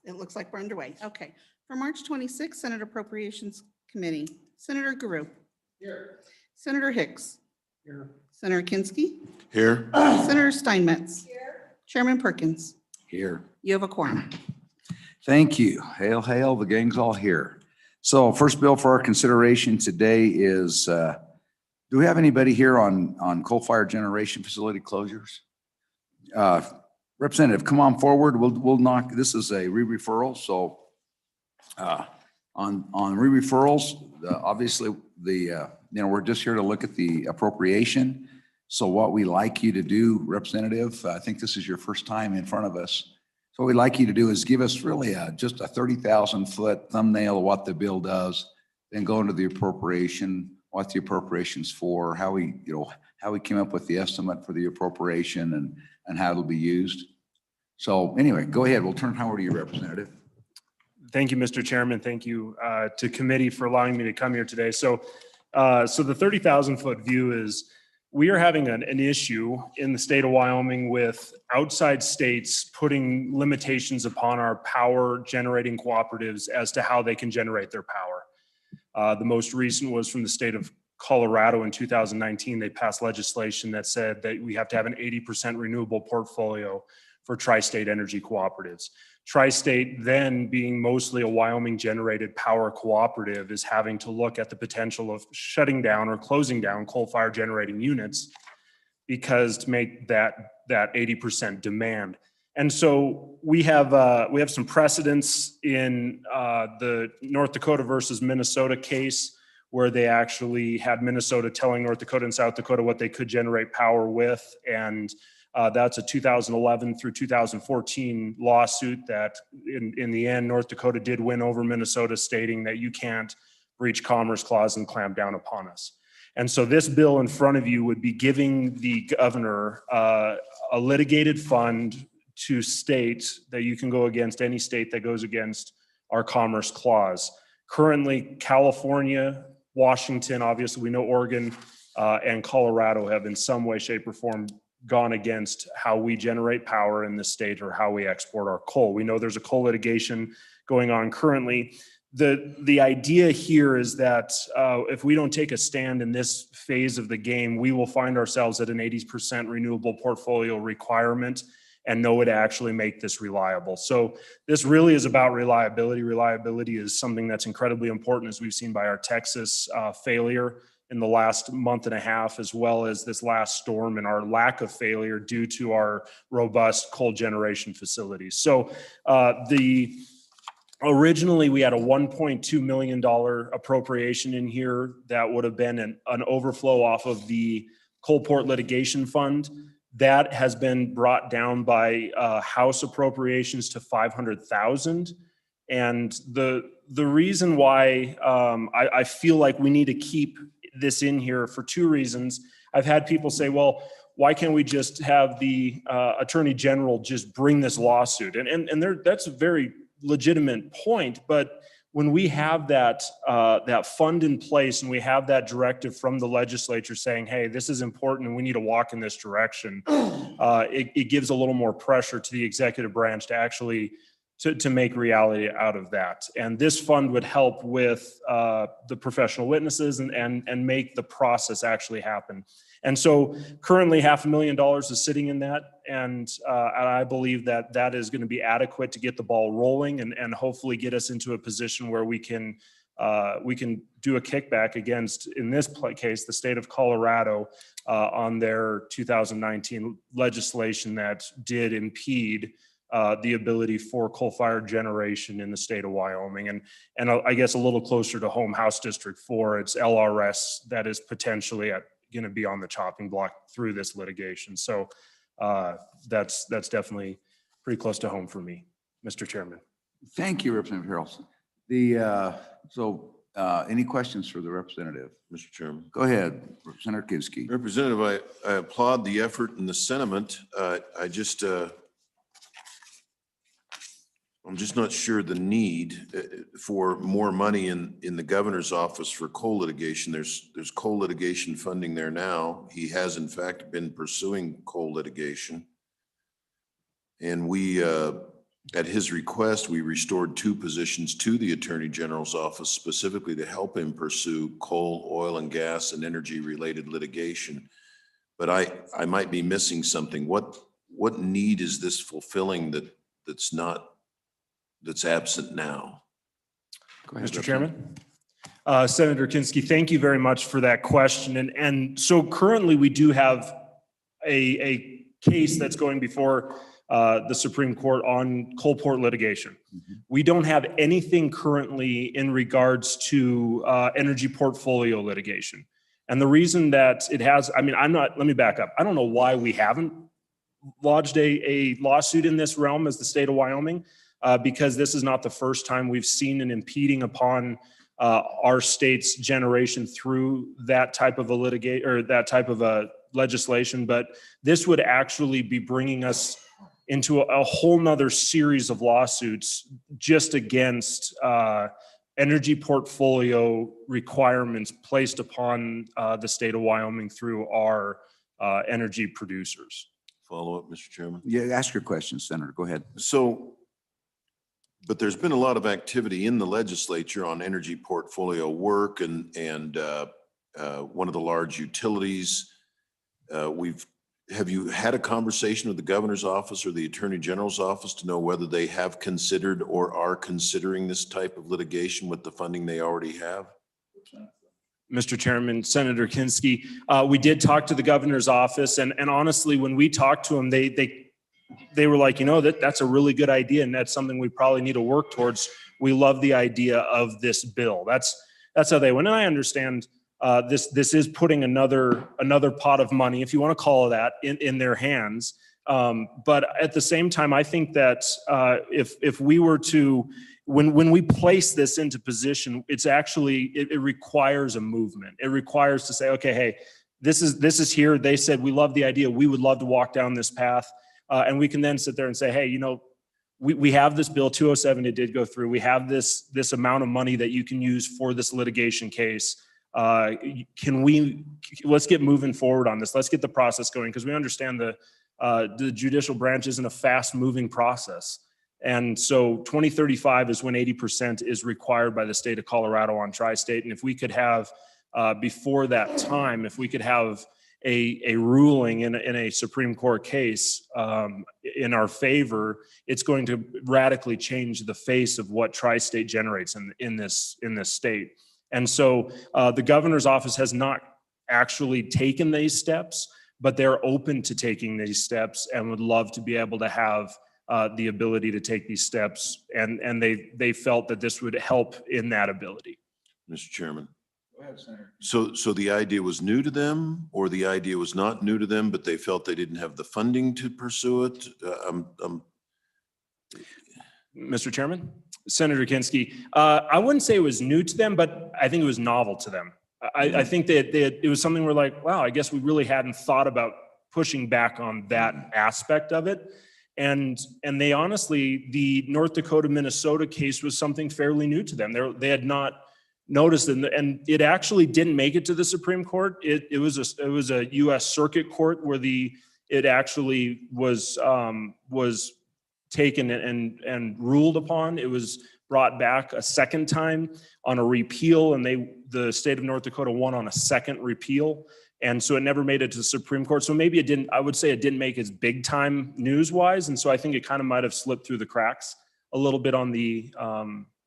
It looks like we're underway. Okay. For March 26th, Senate Appropriations Committee, Senator Guru. Here. Senator Hicks. Here. Senator Kinski. Here. Senator Steinmetz. Here. Chairman Perkins. Here. You have a quorum. Thank you. Hail, hail, the gang's all here. So first bill for our consideration today is, do we have anybody here on coal-fired generation facility closures? Representative, come on forward. We'll knock, this is a re-referral, so on re-referrals, obviously we're just here to look at the appropriation. So what we like you to do, Representative, I think this is your first time in front of us. So what we'd like you to do is give us really just a 30,000-foot thumbnail of what the bill does, then go into the appropriation, what the appropriation's for, how we came up with the estimate for the appropriation and how it'll be used. So anyway, go ahead. We'll turn it over to you, Representative. Thank you, Mr. Chairman. Thank you to committee for allowing me to come here today. So the 30,000-foot view is we are having an issue in the state of Wyoming with outside states putting limitations upon our power generating cooperatives as to how they can generate their power. The most recent was from the state of Colorado in 2019. They passed legislation that said that we have to have an 80% renewable portfolio for tri-state energy cooperatives. Tri-state, then being mostly a Wyoming generated power cooperative, is having to look at the potential of shutting down or closing down coal-fired generating units because to make that 80% demand. And so we have some precedents in the North Dakota versus Minnesota case where they actually had Minnesota telling North Dakota and South Dakota what they could generate power with. And that's a 2011 through 2014 lawsuit that in the end, North Dakota did win over Minnesota, stating that you can't breach Commerce Clause and clamp down upon us. And so this bill in front of you would be giving the governor a litigated fund to state that you can go against any state that goes against our Commerce Clause. Currently, California, Washington, obviously we know Oregon and Colorado have in some way, shape, or form gone against how we generate power in the state or how we export our coal. We know there's a coal litigation going on currently. The idea here is that if we don't take a stand in this phase of the game, we will find ourselves at an 80% renewable portfolio requirement and no way to actually make this reliable. So this really is about reliability. Reliability is something that's incredibly important, as we've seen by our Texas failure in the last month and a half, as well as this last storm and our lack of failure due to our robust coal generation facilities. So originally we had a $1.2 million appropriation in here that would have been an overflow off of the coal port litigation fund. That has been brought down by House appropriations to $500,000. And the reason why I feel like we need to keep this in here for two reasons. I've had people say, well, why can't we just have the Attorney General just bring this lawsuit? And that's a very legitimate point, but when we have that fund in place and we have that directive from the legislature saying, hey, this is important and we need to walk in this direction, it gives a little more pressure to the executive branch to actually to make reality out of that. And this fund would help with the professional witnesses and make the process actually happen. And so currently $500,000 is sitting in that. And I believe that is going to be adequate to get the ball rolling and hopefully get us into a position where we can do a kickback against, in this case, the state of Colorado on their 2019 legislation that did impede the ability for coal-fired generation in the state of Wyoming. And I guess a little closer to home, House District 4, it's LRS that is potentially going to be on the chopping block through this litigation. So that's definitely pretty close to home for me, Mr. Chairman. Thank you, Representative Harrelson. Any questions for the representative? Mr. Chairman. Go ahead, Representative Kinski. Representative, I applaud the effort and the sentiment. I'm just not sure the need for more money in the governor's office for coal litigation. There's coal litigation funding there now. He has in fact been pursuing coal litigation. And we at his request, we restored 2 positions to the Attorney General's office specifically to help him pursue coal, oil and gas and energy related litigation. But I might be missing something. What need is this fulfilling that's absent now? Go ahead, Mr. Representative. Chairman. Senator Kinski, thank you very much for that question. And so currently we do have a case that's going before the Supreme Court on coal port litigation. We don't have anything currently in regards to energy portfolio litigation. And the reason that it has, I mean, let me back up. I don't know why we haven't lodged a lawsuit in this realm as the state of Wyoming, because this is not the first time we've seen an impeding upon our state's generation through that type of a legislation. But this would actually be bringing us into a whole nother series of lawsuits just against energy portfolio requirements placed upon the state of Wyoming through our energy producers. Follow up, Mr. Chairman. Yeah, ask your question, Senator. Go ahead. So, but there's been a lot of activity in the legislature on energy portfolio work and one of the large utilities. Have you had a conversation with the governor's office or the attorney general's office to know whether they have considered or are considering this type of litigation with the funding they already have? Mr. Chairman, Senator Kinski, we did talk to the governor's office, and honestly, when we talked to them, they were like, you know, that's a really good idea, and that's something we probably need to work towards. We love the idea of this bill. That's how they went. And I understand this is putting another pot of money, if you want to call it that, in their hands. But at the same time, I think that if we were to, when we place this into position, it's actually, it requires a movement. It requires to say, okay, hey, this is here. They said, we love the idea. We would love to walk down this path. And we can then sit there and say, hey, you know, we have this bill 207, it did go through. We have this amount of money that you can use for this litigation case. Let's get moving forward on this. Let's get the process going, because we understand the judicial branch isn't a fast moving process. And so 2035 is when 80% is required by the state of Colorado on tri-state. And if we could have, before that time, if we could have a ruling in a Supreme Court case in our favor, it's going to radically change the face of what tri-state generates in this state. And so the governor's office has not actually taken these steps, but they're open to taking these steps and would love to be able to have the ability to take these steps. And they felt that this would help in that ability. Mr. Chairman. Go ahead, Senator. So the idea was new to them, or the idea was not new to them, but they felt they didn't have the funding to pursue it? Mr. Chairman, Senator Kinski, I wouldn't say it was new to them, but I think it was novel to them. I think that it was something where like, wow, I guess we really hadn't thought about pushing back on that aspect of it. And they honestly, the North Dakota, Minnesota case was something fairly new to them. They had not noticed it, and it actually didn't make it to the Supreme Court. It was a U.S. Circuit Court where it actually was taken and ruled upon. It was brought back a second time on a repeal, and the state of North Dakota won on a second repeal. And so it never made it to the Supreme Court. So maybe it didn't, I would say it didn't make its big time news wise. And so I think it kind of might've slipped through the cracks a little bit on the,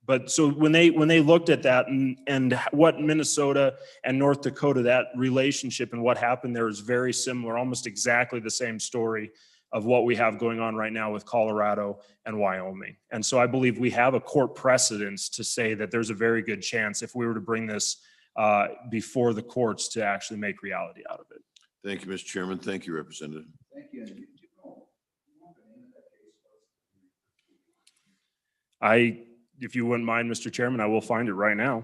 but so when they looked at that and what Minnesota and North Dakota, that relationship and what happened there is very similar, almost exactly the same story of what we have going on right now with Colorado and Wyoming. And so I believe we have a court precedence to say that there's a very good chance if we were to bring this before the courts to actually make reality out of it. Thank you, Mr. Chairman. Thank you, Representative. Thank you. If you wouldn't mind, Mr. Chairman, I will find it right now.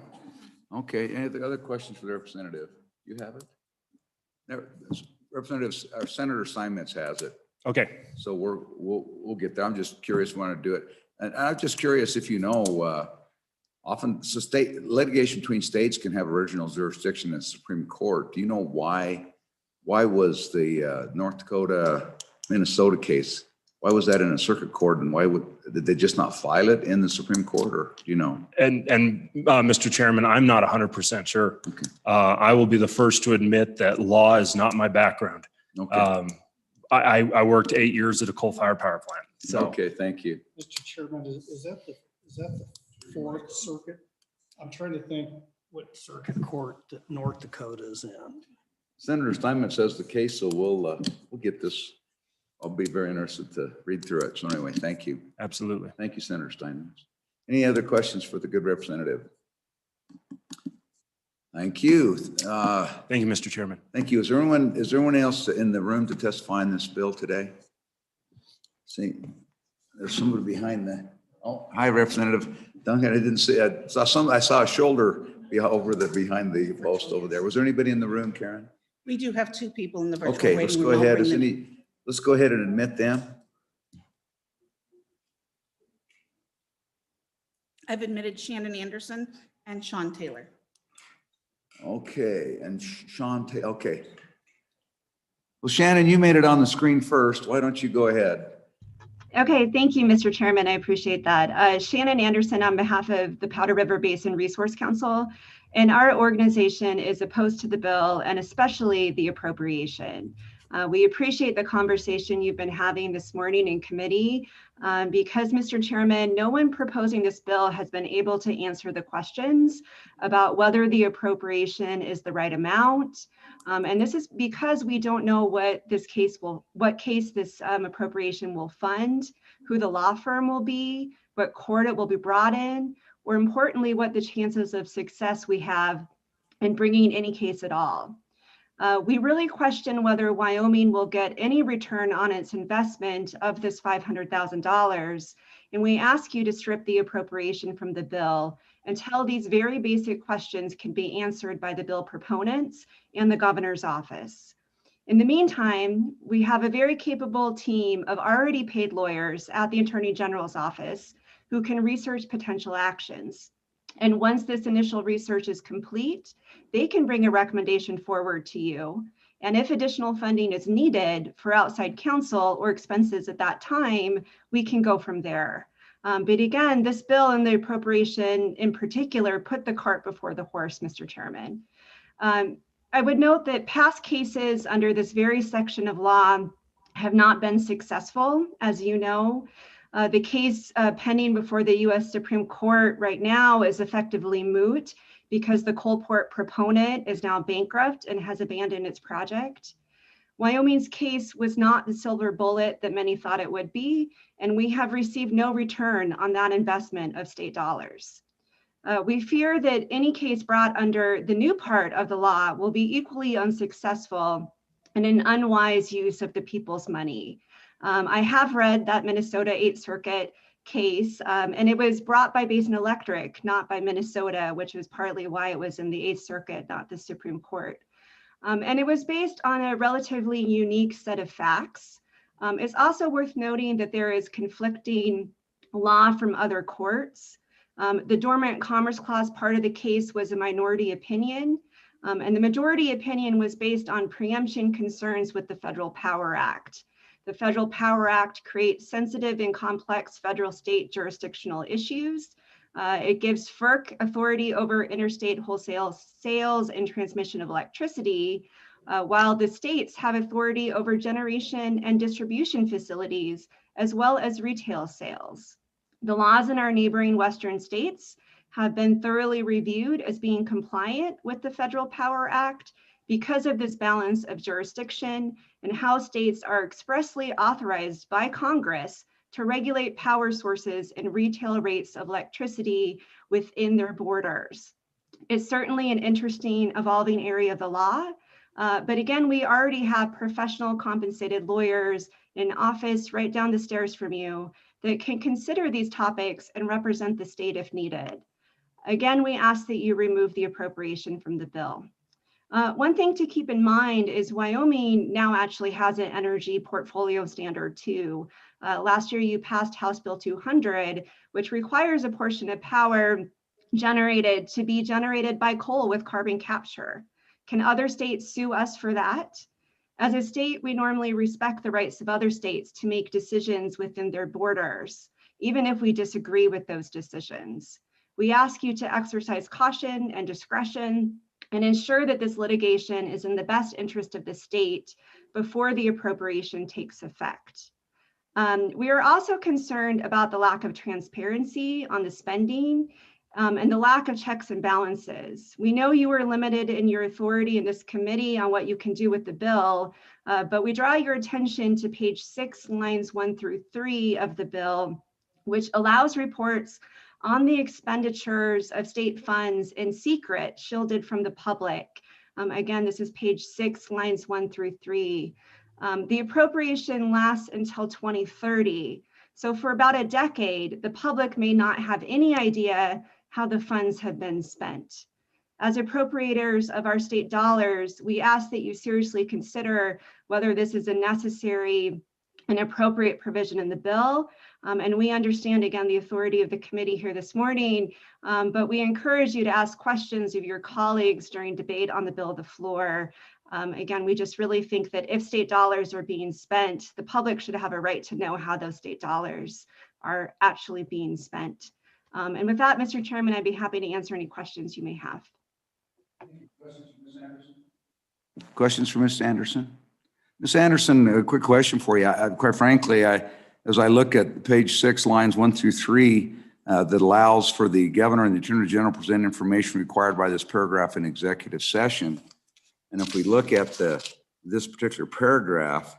Okay, any other questions for the representative? You have it? No, Representative, our Senator Simons has it. Okay. So we'll get there. I'm just curious, want to do it. And I'm just curious if you know, often state litigation between states can have original jurisdiction in the Supreme Court. Do you know why was the North Dakota, Minnesota case, Why was that in a circuit court, and did they just not file it in the Supreme Court, or do you know? And Mr. Chairman, I'm not 100% sure. Okay. I will be the first to admit that law is not my background. Okay. I worked 8 years at a coal-fired power plant. So Okay, thank you. Mr. Chairman, is that the Fourth Circuit? I'm trying to think what circuit court that North Dakota is in. Senator Steinman says the case, so we'll get this. I'll be very interested to read through it. So anyway, thank you. absolutely. Thank you, Senator Steinman. Any other questions for the good representative? Thank you. Thank you, Mr. Chairman. Thank you. Is there anyone else in the room to testify in this bill today? See, there's somebody behind oh, hi, Representative Duncan. I didn't see, I saw a shoulder behind the post over there. Was there anybody in the room, Karen? We do have 2 people in the virtual Okay, waiting let's room. go I'll ahead. bring them. Let's go ahead and admit them. I've admitted Shannon Anderson and Sean Taylor. Okay, and Sean, okay. Well, Shannon, you made it on the screen first. Why don't you go ahead? Okay, thank you, Mr. Chairman. I appreciate that. Shannon Anderson on behalf of the Powder River Basin Resource Council, and our organization is opposed to the bill and especially the appropriation. We appreciate the conversation you've been having this morning in committee because, Mr. Chairman, no one proposing this bill has been able to answer the questions about whether the appropriation is the right amount. And this is because we don't know what case this appropriation will fund, who the law firm will be, what court it will be brought in, or importantly, what the chances of success we have in bringing any case at all. We really question whether Wyoming will get any return on its investment of this $500,000. And we ask you to strip the appropriation from the bill until these very basic questions can be answered by the bill proponents and the governor's office. In the meantime, we have a very capable team of already paid lawyers at the Attorney General's office who can research potential actions. And once this initial research is complete, they can bring a recommendation forward to you. And if additional funding is needed for outside counsel or expenses at that time, we can go from there. But again, this bill and the appropriation in particular put the cart before the horse, Mr. Chairman. I would note that past cases under this very section of law have not been successful, as you know. The case pending before the U.S. Supreme Court right now is effectively moot because the coal port proponent is now bankrupt and has abandoned its project. Wyoming's case was not the silver bullet that many thought it would be, and we have received no return on that investment of state dollars. We fear that any case brought under the new part of the law will be equally unsuccessful and an unwise use of the people's money. I have read that Minnesota 8th Circuit case, and it was brought by Basin Electric, not by Minnesota, which was partly why it was in the 8th Circuit, not the Supreme Court. And it was based on a relatively unique set of facts. It's also worth noting that there is conflicting law from other courts. The Dormant Commerce Clause part of the case was a minority opinion, and the majority opinion was based on preemption concerns with the Federal Power Act. The Federal Power Act creates sensitive and complex federal state jurisdictional issues. It gives FERC authority over interstate wholesale sales and transmission of electricity, while the states have authority over generation and distribution facilities, as well as retail sales. The laws in our neighboring Western states have been thoroughly reviewed as being compliant with the Federal Power Act because of this balance of jurisdiction and how states are expressly authorized by Congress to regulate power sources and retail rates of electricity within their borders. It's certainly an interesting evolving area of the law, but again, we already have professional compensated lawyers in office right down the stairs from you that can consider these topics and represent the state if needed. Again, we ask that you remove the appropriation from the bill. One thing to keep in mind is Wyoming now actually has an energy portfolio standard too. Last year you passed House Bill 200, which requires a portion of power generated to be generated by coal with carbon capture. Can other states sue us for that? As a state, we normally respect the rights of other states to make decisions within their borders, even if we disagree with those decisions. We ask you to exercise caution and discretion and ensure that this litigation is in the best interest of the state before the appropriation takes effect. We are also concerned about the lack of transparency on the spending and the lack of checks and balances. We know you are limited in your authority in this committee on what you can do with the bill, but we draw your attention to page 6, lines 1 through 3 of the bill, which allows reports on the expenditures of state funds in secret, shielded from the public. Again, this is page 6, lines 1 through 3. The appropriation lasts until 2030. So for about a decade, the public may not have any idea how the funds have been spent. As appropriators of our state dollars, we ask that you seriously consider whether this is a necessary and appropriate provision in the bill. And we understand, again, the authority of the committee here this morning, but we encourage you to ask questions of your colleagues during debate on the bill of the floor. Again, we just really think that if state dollars are being spent, the public should have a right to know how those state dollars are actually being spent. And with that, Mr. Chairman, I'd be happy to answer any questions you may have. Questions for Ms. Anderson? Ms. Anderson, a quick question for you. Quite frankly, as I look at page 6, lines 1 through 3, that allows for the governor and the attorney general to present information required by this paragraph in executive session. And if we look at this particular paragraph,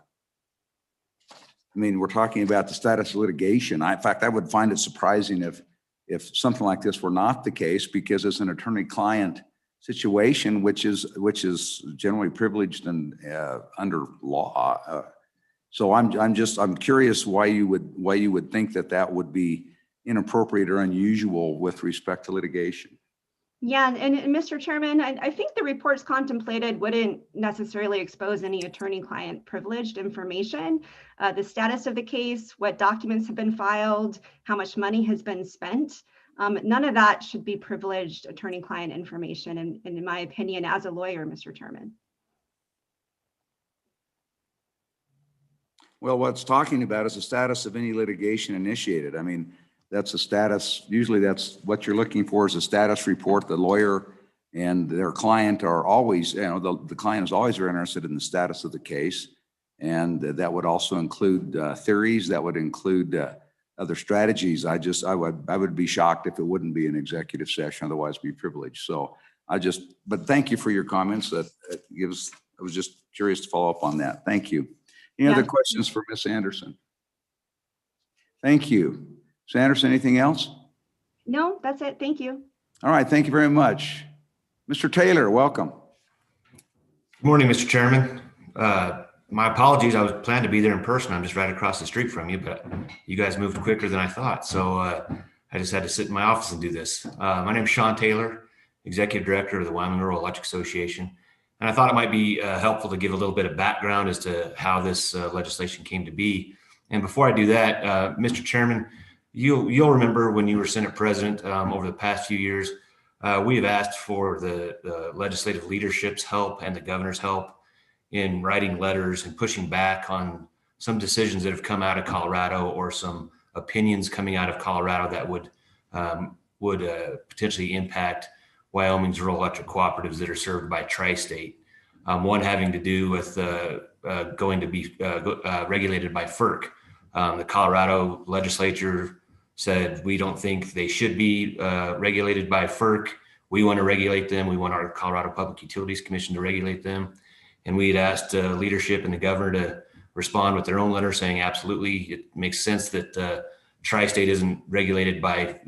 I mean, we're talking about the status of litigation. In fact, I would find it surprising if something like this were not the case, because it's an attorney-client situation, which is generally privileged and under law. So I'm curious why you would think that would be inappropriate or unusual with respect to litigation. Yeah, and Mr. Chairman, I think the reports contemplated wouldn't necessarily expose any attorney-client privileged information. The status of the case, what documents have been filed, how much money has been spent. None of that should be privileged attorney-client information, in my opinion, as a lawyer, Mr. Chairman. Well, what's talking about is the status of any litigation initiated. I mean, that's a status, usually that's what you're looking for, is a status report. The lawyer and their client are always, the client is always very interested in the status of the case. And that would also include theories, that would include other strategies. I would be shocked if it wouldn't be an executive session, otherwise be privileged. So but thank you for your comments. I was just curious to follow up on that. Thank you. Any other questions for Ms. Anderson? Thank you. Ms. Anderson, anything else? No, that's it. Thank you. All right. Thank you very much. Mr. Taylor, welcome. Good morning, Mr. Chairman. My apologies. I was planned to be there in person. I'm just right across the street from you, but you guys moved quicker than I thought. So I just had to sit in my office and do this. My name is Sean Taylor, Executive Director of the Wyoming Rural Electric Association. And I thought it might be helpful to give a little bit of background as to how this legislation came to be. And before I do that, Mr. Chairman, you'll remember when you were Senate President over the past few years, we have asked for the legislative leadership's help and the governor's help in writing letters and pushing back on some decisions that have come out of Colorado, or some opinions coming out of Colorado that would potentially impact Wyoming's rural electric cooperatives that are served by Tri-State. One having to do with going to be regulated by FERC. The Colorado legislature said, we don't think they should be regulated by FERC. We want to regulate them. We want our Colorado Public Utilities Commission to regulate them. And we had asked leadership and the governor to respond with their own letter saying, absolutely, it makes sense that Tri-State isn't regulated by,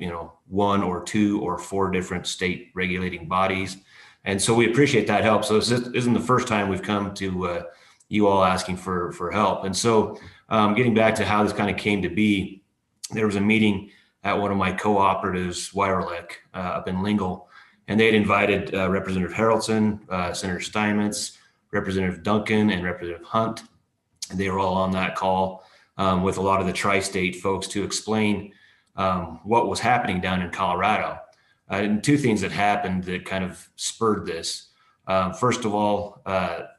1 or 2 or 4 different state regulating bodies. And so we appreciate that help. So this isn't the first time we've come to you all asking for help. And so getting back to how this kind of came to be, there was a meeting at one of my cooperatives, Wirelek, up in Lingle, and they had invited Representative Harrelson, Senator Steinmetz, Representative Duncan, and Representative Hunt. And they were all on that call with a lot of the Tri-State folks to explain what was happening down in Colorado. And 2 things that happened that kind of spurred this. First of all,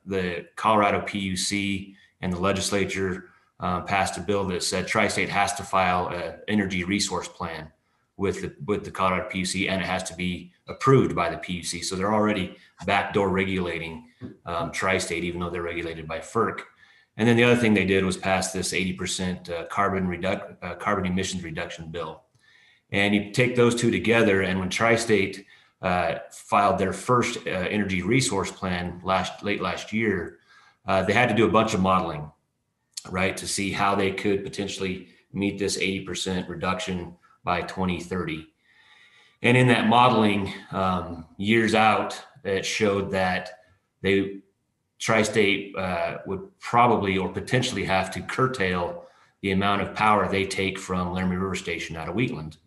the Colorado PUC and the legislature passed a bill that said Tri-State has to file an energy resource plan with the Colorado PUC, and it has to be approved by the PUC. So they're already backdoor regulating Tri-State, even though they're regulated by FERC. And then the other thing they did was pass this 80% carbon emissions reduction bill. And you take those two together, and when Tri-State filed their first energy resource plan late last year, they had to do a bunch of modeling, right, to see how they could potentially meet this 80% reduction by 2030. And in that modeling, years out, it showed that Tri-State would probably or potentially have to curtail the amount of power they take from Laramie River Station out of Wheatland.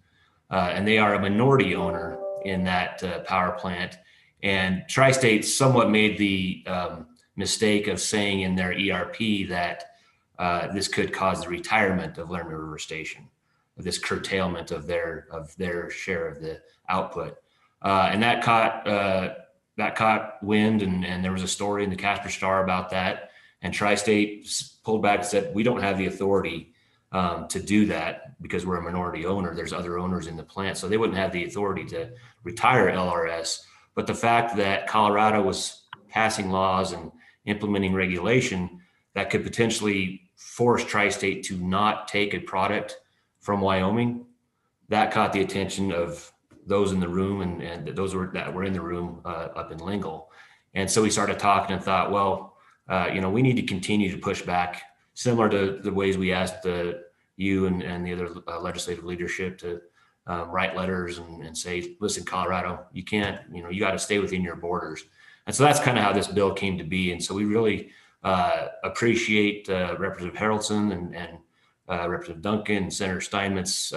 And they are a minority owner in that power plant. And Tri-State somewhat made the mistake of saying in their ERP that this could cause the retirement of Laramie River Station, this curtailment of their share of the output. And that caught wind, and there was a story in the Casper Star about that. And Tri-State pulled back and said, we don't have the authority to do that because we're a minority owner. There's other owners in the plant, so they wouldn't have the authority to retire LRS. But the fact that Colorado was passing laws and implementing regulation that could potentially force Tri-State to not take a product from Wyoming, that caught the attention of those in the room and those that were in the room up in Lingle. And so we started talking and thought, well, we need to continue to push back, similar to the ways we asked you and the other legislative leadership to write letters and say, listen, Colorado, you can't, you got to stay within your borders. And so that's kind of how this bill came to be. And so we really appreciate Representative Harrelson and Representative Duncan and Senator Steinmetz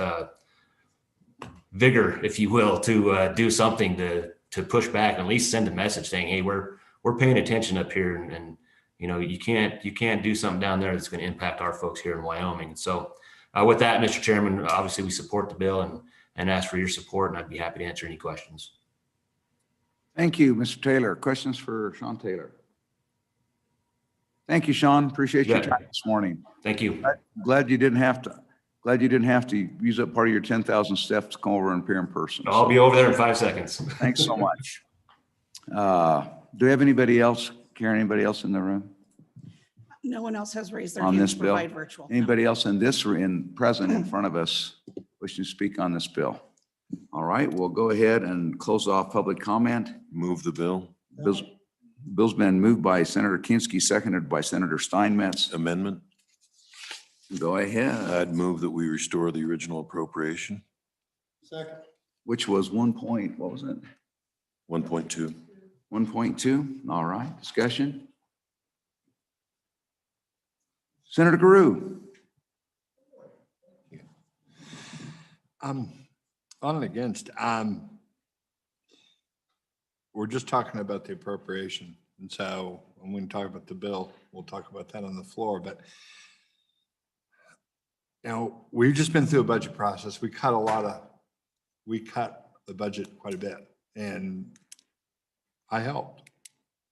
vigor, if you will, to do something to push back and at least send a message saying, hey, we're paying attention up here, and you can't do something down there that's going to impact our folks here in Wyoming. And so with that, Mr. Chairman, obviously we support the bill and ask for your support, and I'd be happy to answer any questions. Thank you, Mr. Taylor. Questions for Sean Taylor? Thank you, Sean. Appreciate your time this morning. Thank you. Glad you didn't have to use up part of your 10,000 steps to come over and appear in person. I'll be over there in 5 seconds. Thanks so much. Do we have anybody else, Karen, anybody else in the room? No one else has raised their On hand this to bill? provide virtual. No. Anybody else present in front of us wishing to speak on this bill? All right, we'll go ahead and close off public comment. Move the bill. Bill's been moved by Senator Kinski, seconded by Senator Steinmetz. Amendment. Go ahead. I'd move that we restore the original appropriation. Second. Which was 1 point, what was it? 1.2. 1.2. All right, discussion. Senator Guru. On and against, we're just talking about the appropriation. And so when we talk about the bill, we'll talk about that on the floor. But, we've just been through a budget process. We cut the budget quite a bit, and I helped.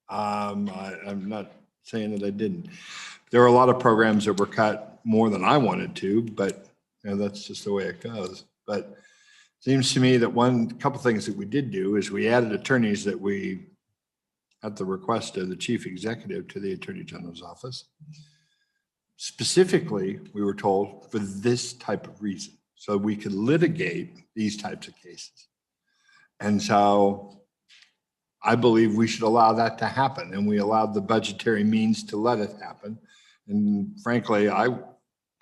I'm not saying that I didn't. There were a lot of programs that were cut more than I wanted to, but that's just the way it goes. But it seems to me that couple things that we did do is we added attorneys that we, at the request of the chief executive, to the Attorney General's office. Specifically, we were told for this type of reason, so we could litigate these types of cases. And so I believe we should allow that to happen, and we allowed the budgetary means to let it happen. And frankly, I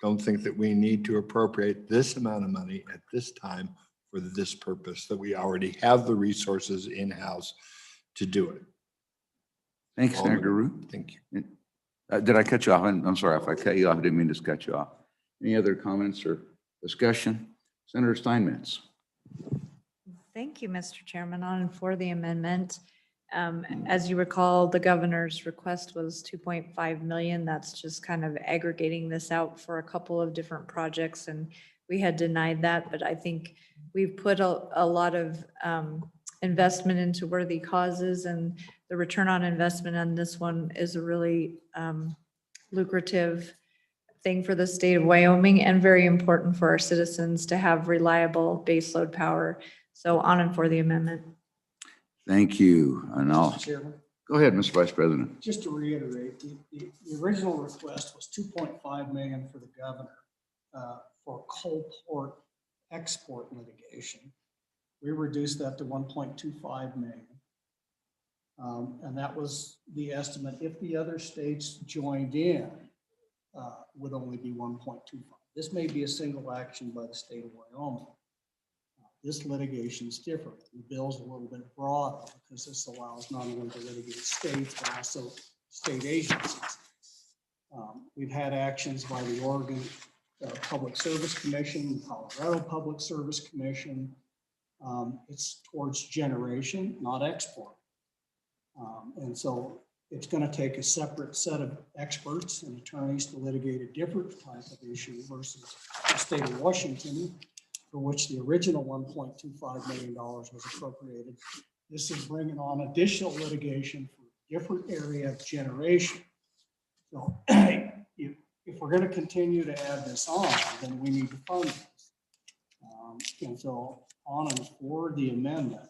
don't think that we need to appropriate this amount of money at this time for this purpose, that we already have the resources in-house to do it. Thanks, Senator Guru. Thank you. Did I cut you off? I'm sorry if I cut you off. I didn't mean to cut you off. Any other comments or discussion? Senator Steinmetz. Thank you, Mr. Chairman. On and for the amendment. As you recall, the governor's request was 2.5 million. That's just kind of aggregating this out for a couple of different projects, and we had denied that, but I think we've put a lot of investment into worthy causes, and the return on investment on this one is a really lucrative thing for the state of Wyoming and very important for our citizens to have reliable baseload power. So on and for the amendment. Thank you. And I'll, Mr. Chairman, go ahead, Mr. Vice President. just to reiterate, the original request was 2.5 million for the governor for coal port export litigation. We reduced that to 1.25 million. And that was the estimate. If the other states joined in, would only be 1.25. This may be a single action by the state of Wyoming. This litigation is different. The bill's a little bit broader because this allows not only to litigate states, but also state agencies. We've had actions by the Oregon Public Service Commission, the Colorado Public Service Commission. It's towards generation, not export. And so it's going to take a separate set of experts and attorneys to litigate a different type of issue versus the state of Washington, for which the original $1.25 million was appropriated. This is bringing on additional litigation for a different area of generation. So if we're going to continue to add this on, then we need to fund this. And so on and for the amendment,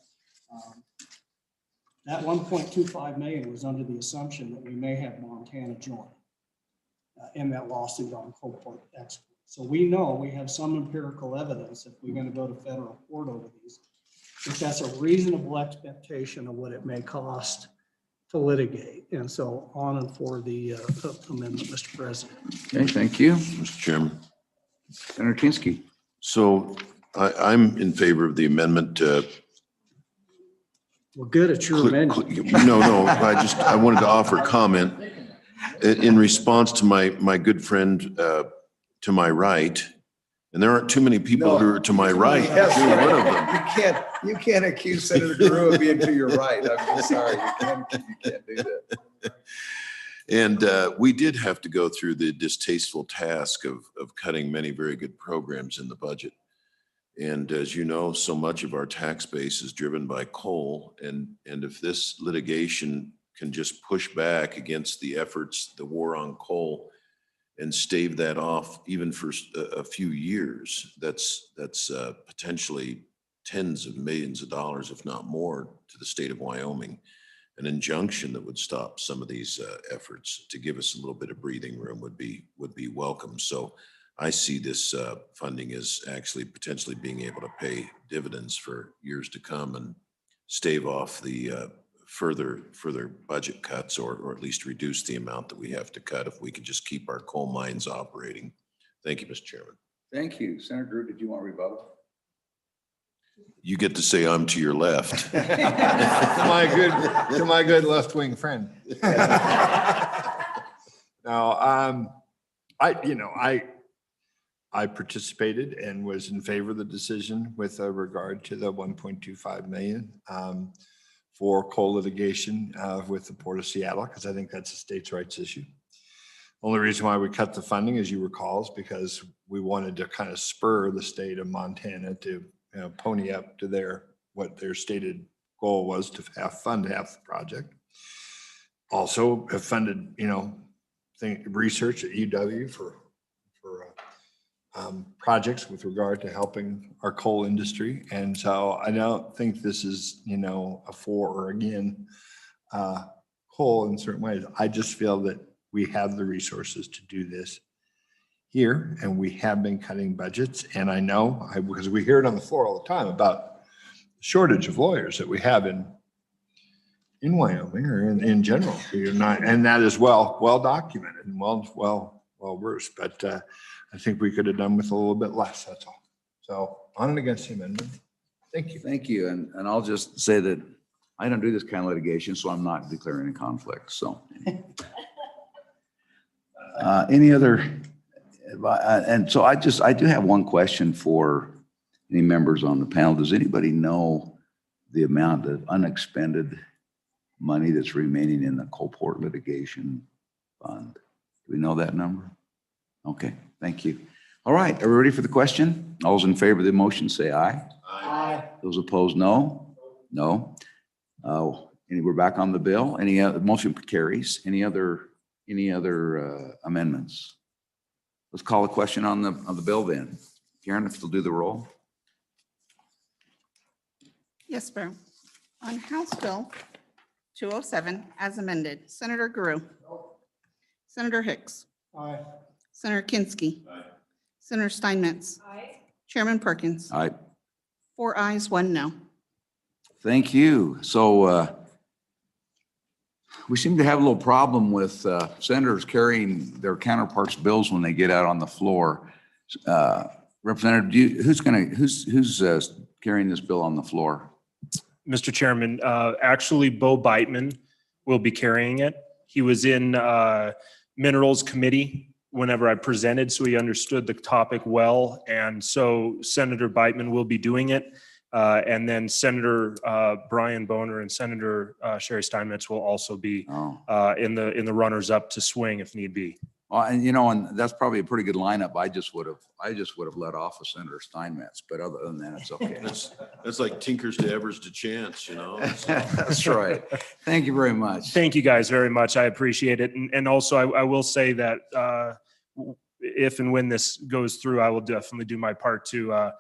that 1.25 million was under the assumption that we may have Montana join in that lawsuit on coal port export. So we know we have some empirical evidence if we're going to go to federal court over these, if that's a reasonable expectation of what it may cost to litigate. And so on and for the amendment, Mr. President. Okay, thank you. Mr. Chairman. Senator Kinsky. So I'm in favor of the amendment. Well, good, it's your amendment. No, I wanted to offer comment in response to my good friend to my right. And there aren't too many people who are to my right. Yes, You're one of them. You can't accuse Senator Guru of being to your right. I'm sorry. You can't do that. And we did have to go through the distasteful task of cutting many very good programs in the budget. And as you know, so much of our tax base is driven by coal. And if this litigation can just push back against the efforts, the war on coal, and stave that off even for a few years, that's potentially tens of millions of dollars, if not more, to the state of Wyoming. An injunction that would stop some of these efforts to give us a little bit of breathing room would be welcome. So I see this funding as actually potentially being able to pay dividends for years to come and stave off the further budget cuts, or at least reduce the amount that we have to cut if we could just keep our coal mines operating. Thank you, Mr. Chairman. Thank you. Senator Guru, did you want to rebuttal? You get to say I'm to your left. To my good left-wing friend. No, I participated and was in favor of the decision with regard to the 1.25 million for coal litigation with the Port of Seattle, because I think that's a states' rights issue. Only reason why we cut the funding, as you recall, is because we wanted to kind of spur the state of Montana to pony up to what their stated goal was to fund half the project. Also have funded, research at UW for projects with regard to helping our coal industry. And so I don't think this is, a for or again coal in certain ways. I just feel that we have the resources to do this here, and we have been cutting budgets. And I know, because we hear it on the floor all the time about the shortage of lawyers that we have in Wyoming or in general. And that is well documented and well versed. But I think we could have done with a little bit less. That's all. So on and against the amendment. Thank you. Thank you. And I'll just say that I don't do this kind of litigation, so I'm not declaring a conflict. So any other, and so I do have one question for any members on the panel. Does anybody know the amount of unexpended money that's remaining in the coal port litigation fund? Do we know that number? Okay, thank you. All right, are we ready for the question? All those in favor of the motion say aye. Aye. Those opposed, no. No. We're back on the bill. Any other, motion carries. Any other amendments? Let's call a question on the bill then. Karen, if you'll do the roll. Yes, Mayor. On House Bill 207, as amended, Senator Guru. Senator Hicks. Aye. Senator Kinski. Senator Steinmetz. Chairman Perkins. All right. 4 ayes, 1 no. Thank you. So we seem to have a little problem with senators carrying their counterparts' bills when they get out on the floor. Representative, who's carrying this bill on the floor? Mr. Chairman, actually, Bo Beitman will be carrying it. He was in Minerals Committee whenever I presented, so he understood the topic well. And so Senator Beitman will be doing it. And then Senator Brian Boner and Senator Sherry Steinmetz will also be in the runners up to swing if need be. And you know, and that's probably a pretty good lineup. I just would have let off of Senator Steinmetz, but other than that, it's okay. That's like Tinkers to Evers to Chance, you know? That's right. Thank you very much. Thank you guys very much. I appreciate it. And also I will say that if and when this goes through, I will definitely do my part to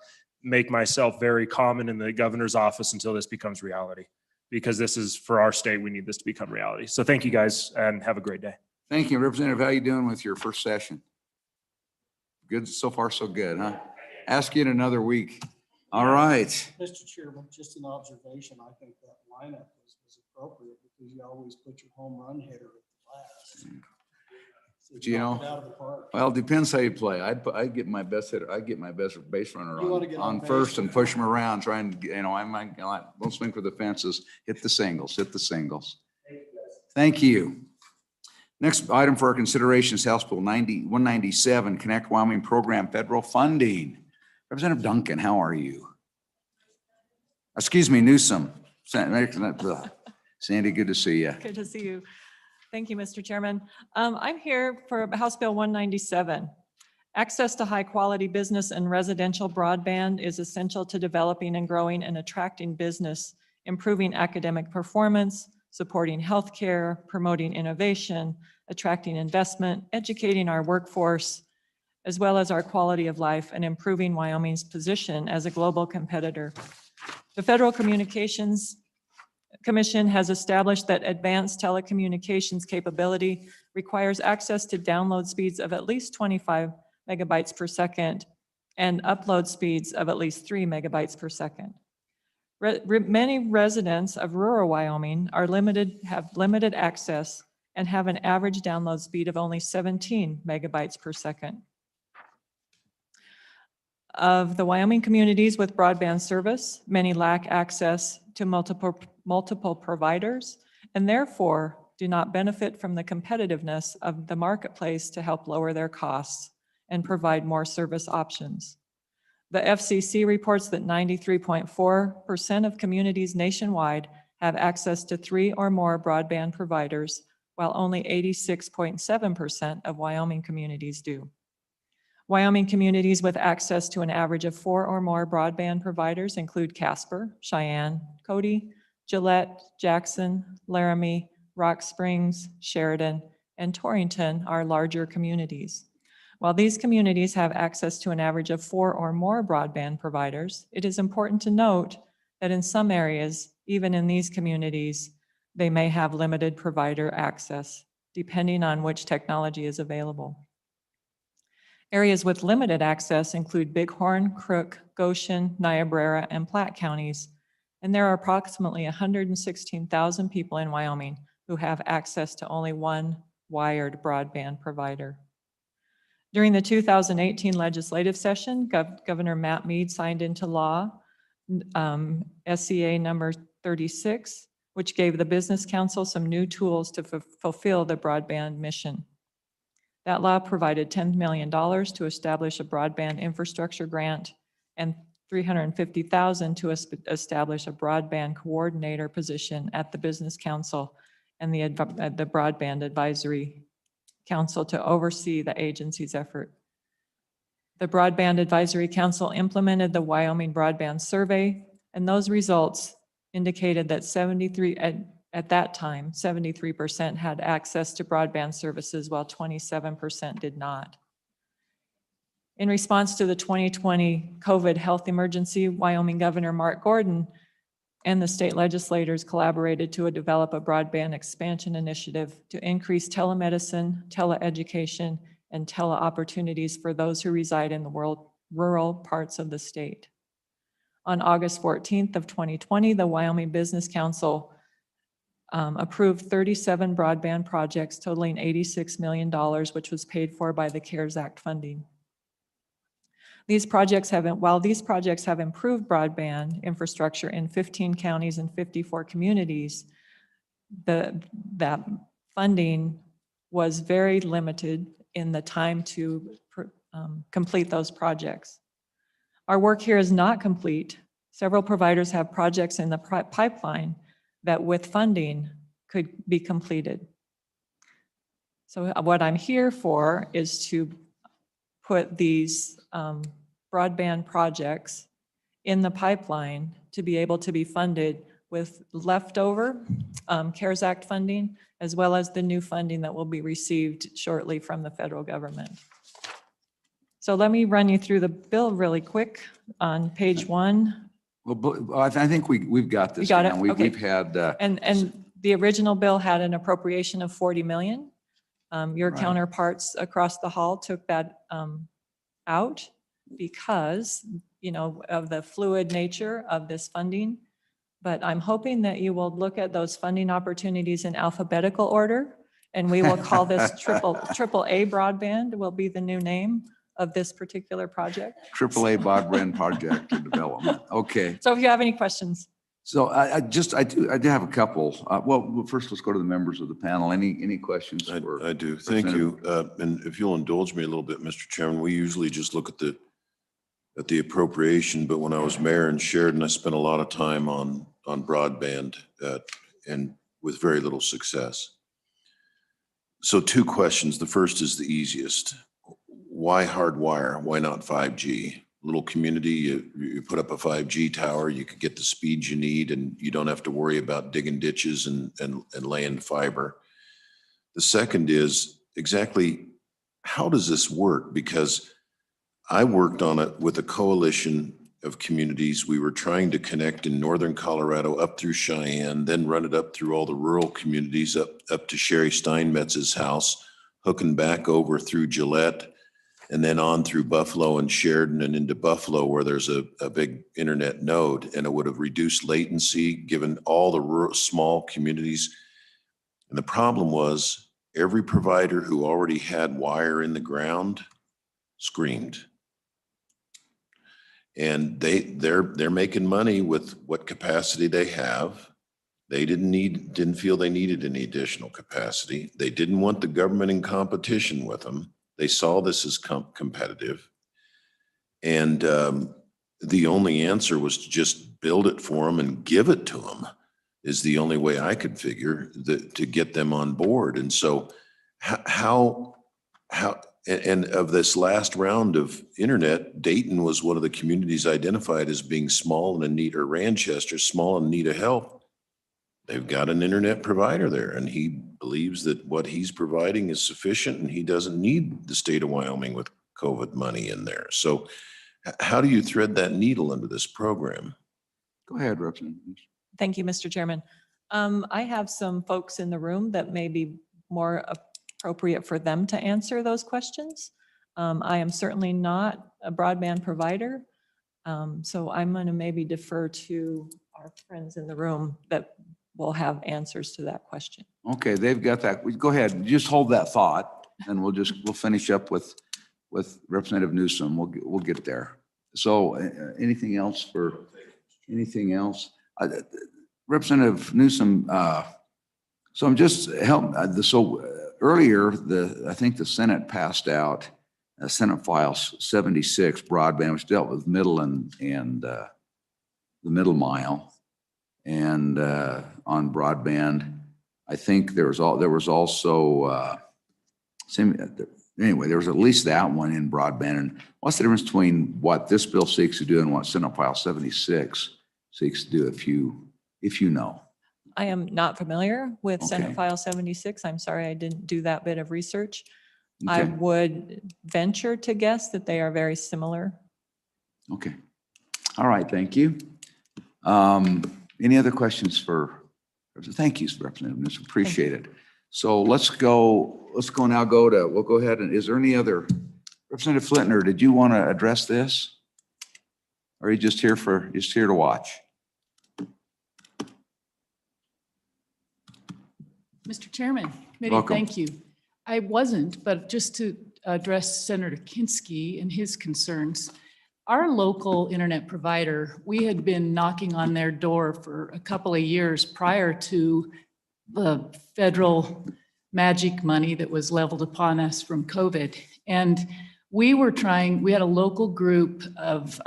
make myself very common in the governor's office until this becomes reality, because this is for our state. We need this to become reality. So thank you guys and have a great day. Thank you, Representative. How you doing with your first session? Good, so far so good, huh? Ask you in another week. All right. Mr. Chairman, just an observation. I think that lineup was appropriate because you always put your home run hitter at the last. So You know, knock it out of the park. well, it depends how you play. I'd get my best hitter. I'd get my best base runner You wanna get on on first base. and push him around, trying to, you know, don't swing for the fences, hit the singles. Thank you. Next item for our consideration is House Bill 197, Connect Wyoming Program Federal Funding. Representative Duncan, how are you? Excuse me, Newsom. Sandy, good to see you. Good to see you. Thank you, Mr. Chairman. I'm here for House Bill 197. Access to high-quality business and residential broadband is essential to developing and growing and attracting business, improving academic performance, supporting healthcare, promoting innovation, attracting investment, educating our workforce, as well as our quality of life and improving Wyoming's position as a global competitor. The Federal Communications Commission has established that advanced telecommunications capability requires access to download speeds of at least 25 megabytes per second and upload speeds of at least 3 megabytes per second. Many residents of rural Wyoming have limited access and have an average download speed of only 17 megabytes per second. Of the Wyoming communities with broadband service, many lack access to multiple providers and therefore do not benefit from the competitiveness of the marketplace to help lower their costs and provide more service options. The FCC reports that 93.4% of communities nationwide have access to 3 or more broadband providers, while only 86.7% of Wyoming communities do. Wyoming communities with access to an average of 4 or more broadband providers include Casper, Cheyenne, Cody, Gillette, Jackson, Laramie, Rock Springs, Sheridan, and Torrington are larger communities. While these communities have access to an average of 4 or more broadband providers, it is important to note that in some areas, even in these communities, they may have limited provider access, depending on which technology is available. Areas with limited access include Bighorn, Crook, Goshen, Niobrara, and Platte counties, and there are approximately 116,000 people in Wyoming who have access to only one wired broadband provider. During the 2018 legislative session, Governor Matt Mead signed into law SCA number 36, which gave the Business Council some new tools to fulfill the broadband mission. That law provided $10 million to establish a broadband infrastructure grant and $350,000 to establish a broadband coordinator position at the Business Council and the Broadband Advisory Council to oversee the agency's effort. The Broadband Advisory Council implemented the Wyoming Broadband Survey, and those results indicated that 73, at that time, 73% had access to broadband services while 27% did not. In response to the 2020 COVID health emergency, Wyoming Governor Mark Gordon and the state legislators collaborated to develop a broadband expansion initiative to increase telemedicine, teleeducation, and tele-opportunities for those who reside in the rural parts of the state. On August 14th of 2020, the Wyoming Business Council approved 37 broadband projects totaling $86 million, which was paid for by the CARES Act funding. While these projects have improved broadband infrastructure in 15 counties and 54 communities, that funding was very limited in the time to complete those projects. Our work here is not complete. Several providers have projects in the pipeline that with funding could be completed. So what I'm here for is to put these broadband projects in the pipeline to be able to be funded with leftover CARES Act funding, as well as the new funding that will be received shortly from the federal government. So let me run you through the bill really quick on page 1. Well, I think we've got this. You got it? down. Okay. We've had. And the original bill had an appropriation of 40 million. Your Right. counterparts across the hall took that out because, of the fluid nature of this funding. But I'm hoping that you will look at those funding opportunities in alphabetical order, and we will call this triple A broadband will be the new name of this particular project. AAA broadband project in development. Okay. So if you have any questions. So I do have a couple. Well, first let's go to the members of the panel. Any questions? for I do. Thank you. And if you'll indulge me a little bit, Mr. Chairman, we usually just look at the appropriation, but when I was mayor in Sheridan, I spent a lot of time on broadband and with very little success. So 2 questions. The first is the easiest. Why hardwire? Why not 5G? Little community, you put up a 5G tower, you could get the speeds you need, and you don't have to worry about digging ditches and laying fiber. The second is exactly how does this work? Because I worked on it with a coalition of communities. We were trying to connect in northern Colorado up through Cheyenne, then run it up through all the rural communities up to Sherry Steinmetz's house, hooking back over through Gillette, and then on through Buffalo and Sheridan and into Buffalo where there's a big internet node, and it would have reduced latency given all the rural, small communities. And the problem was every provider who already had wire in the ground screamed. And they're making money with what capacity they have. They didn't feel they needed any additional capacity. They didn't want the government in competition with them. They saw this as competitive. And the only answer was to just build it for them and give it to them is the only way I could figure to get them on board. And so how and of this last round of internet, Dayton was one of the communities identified as being small and in need, or Ranchester, small and in need of help. They've got an internet provider there, and he believes that what he's providing is sufficient, and he doesn't need the state of Wyoming with COVID money in there. So how do you thread that needle into this program? Go ahead, Representative. Thank you, Mr. Chairman. I have some folks in the room that may be more appropriate for them to answer those questions. I am certainly not a broadband provider, so I'm going to maybe defer to our friends in the room that will have answers to that question. Okay, they've got that. Go ahead. Just hold that thought, and we'll finish up with Representative Newsom. We'll get there. So anything else? Representative Newsom, so I'm just earlier, I think the Senate passed out Senate File 76 broadband, which dealt with middle and the middle mile. And on broadband, I think there was also anyway, there was at least that one in broadband. And what's the difference between what this bill seeks to do and what Senate File 76 seeks to do? If you if you know? I am not familiar with Okay. Senate File 76. I'm sorry, I didn't do that bit of research. I Okay, would venture to guess that they are very similar. okay. All right, thank you. Any other questions for, thank you, Representative Newsom, appreciate it. So we'll go ahead and, is there any other, Representative Flintner, did you want to address this? Or are you just here to watch? Mr. Chairman, committee, Welcome. thank you. I wasn't, but just to address Senator Kinski and his concerns, our local internet provider, we had been knocking on their door for a couple of years prior to the federal magic money that was leveled upon us from COVID. And we had a local group of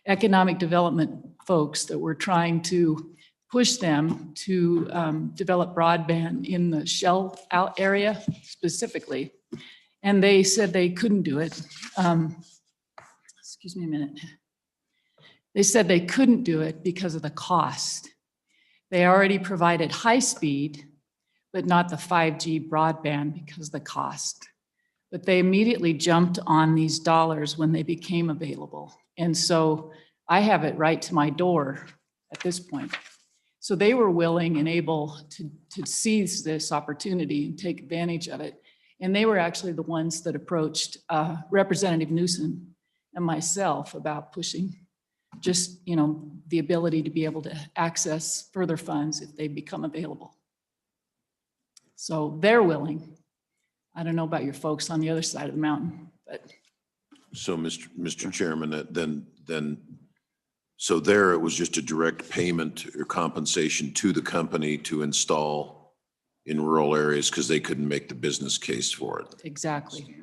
economic development folks that were trying to push them to develop broadband in the shell out area specifically. And they said they couldn't do it. Excuse me a minute. They said they couldn't do it because of the cost. They already provided high speed, but not the 5G broadband because of the cost. But they immediately jumped on these dollars when they became available. And so I have it right to my door at this point. So they were willing and able to seize this opportunity and take advantage of it. And they were actually the ones that approached Representative Newsom and myself about pushing just, the ability to be able to access further funds if they become available. So they're willing. I don't know about your folks on the other side of the mountain, but. So Mr. Chairman, then, so there it was just a direct payment or compensation to the company to install in rural areas because they couldn't make the business case for it. Exactly.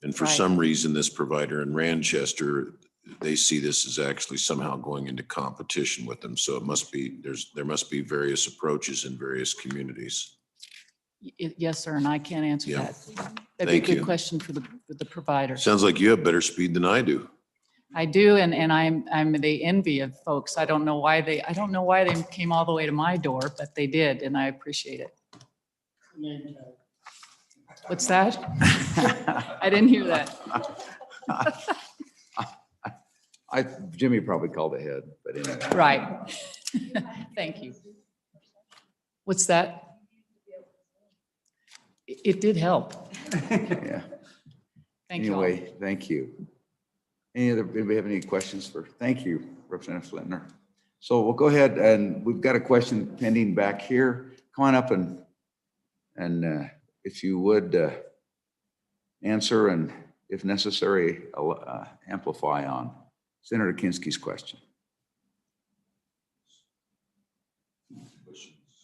And for Right. some reason, this provider in Ranchester, they see this as actually somehow going into competition with them. So it must be, there must be various approaches in various communities. Yes, sir, and I can't answer Yeah. that. That'd be a Thank good you. question for the provider. Sounds like you have better speed than I do. I do, and I'm the envy of folks. I don't know why they came all the way to my door, but they did, and I appreciate it. What's that? I didn't hear that. Jimmy probably called ahead, but anyway. Right. Thank you. What's that? It did help. Yeah. Thank you all. Anyway, thank you. Anybody have any questions thank you, Representative Flintner. So we'll go ahead and we've got a question pending back here. Come on up and if you would answer and if necessary, amplify on Senator Kinski's question.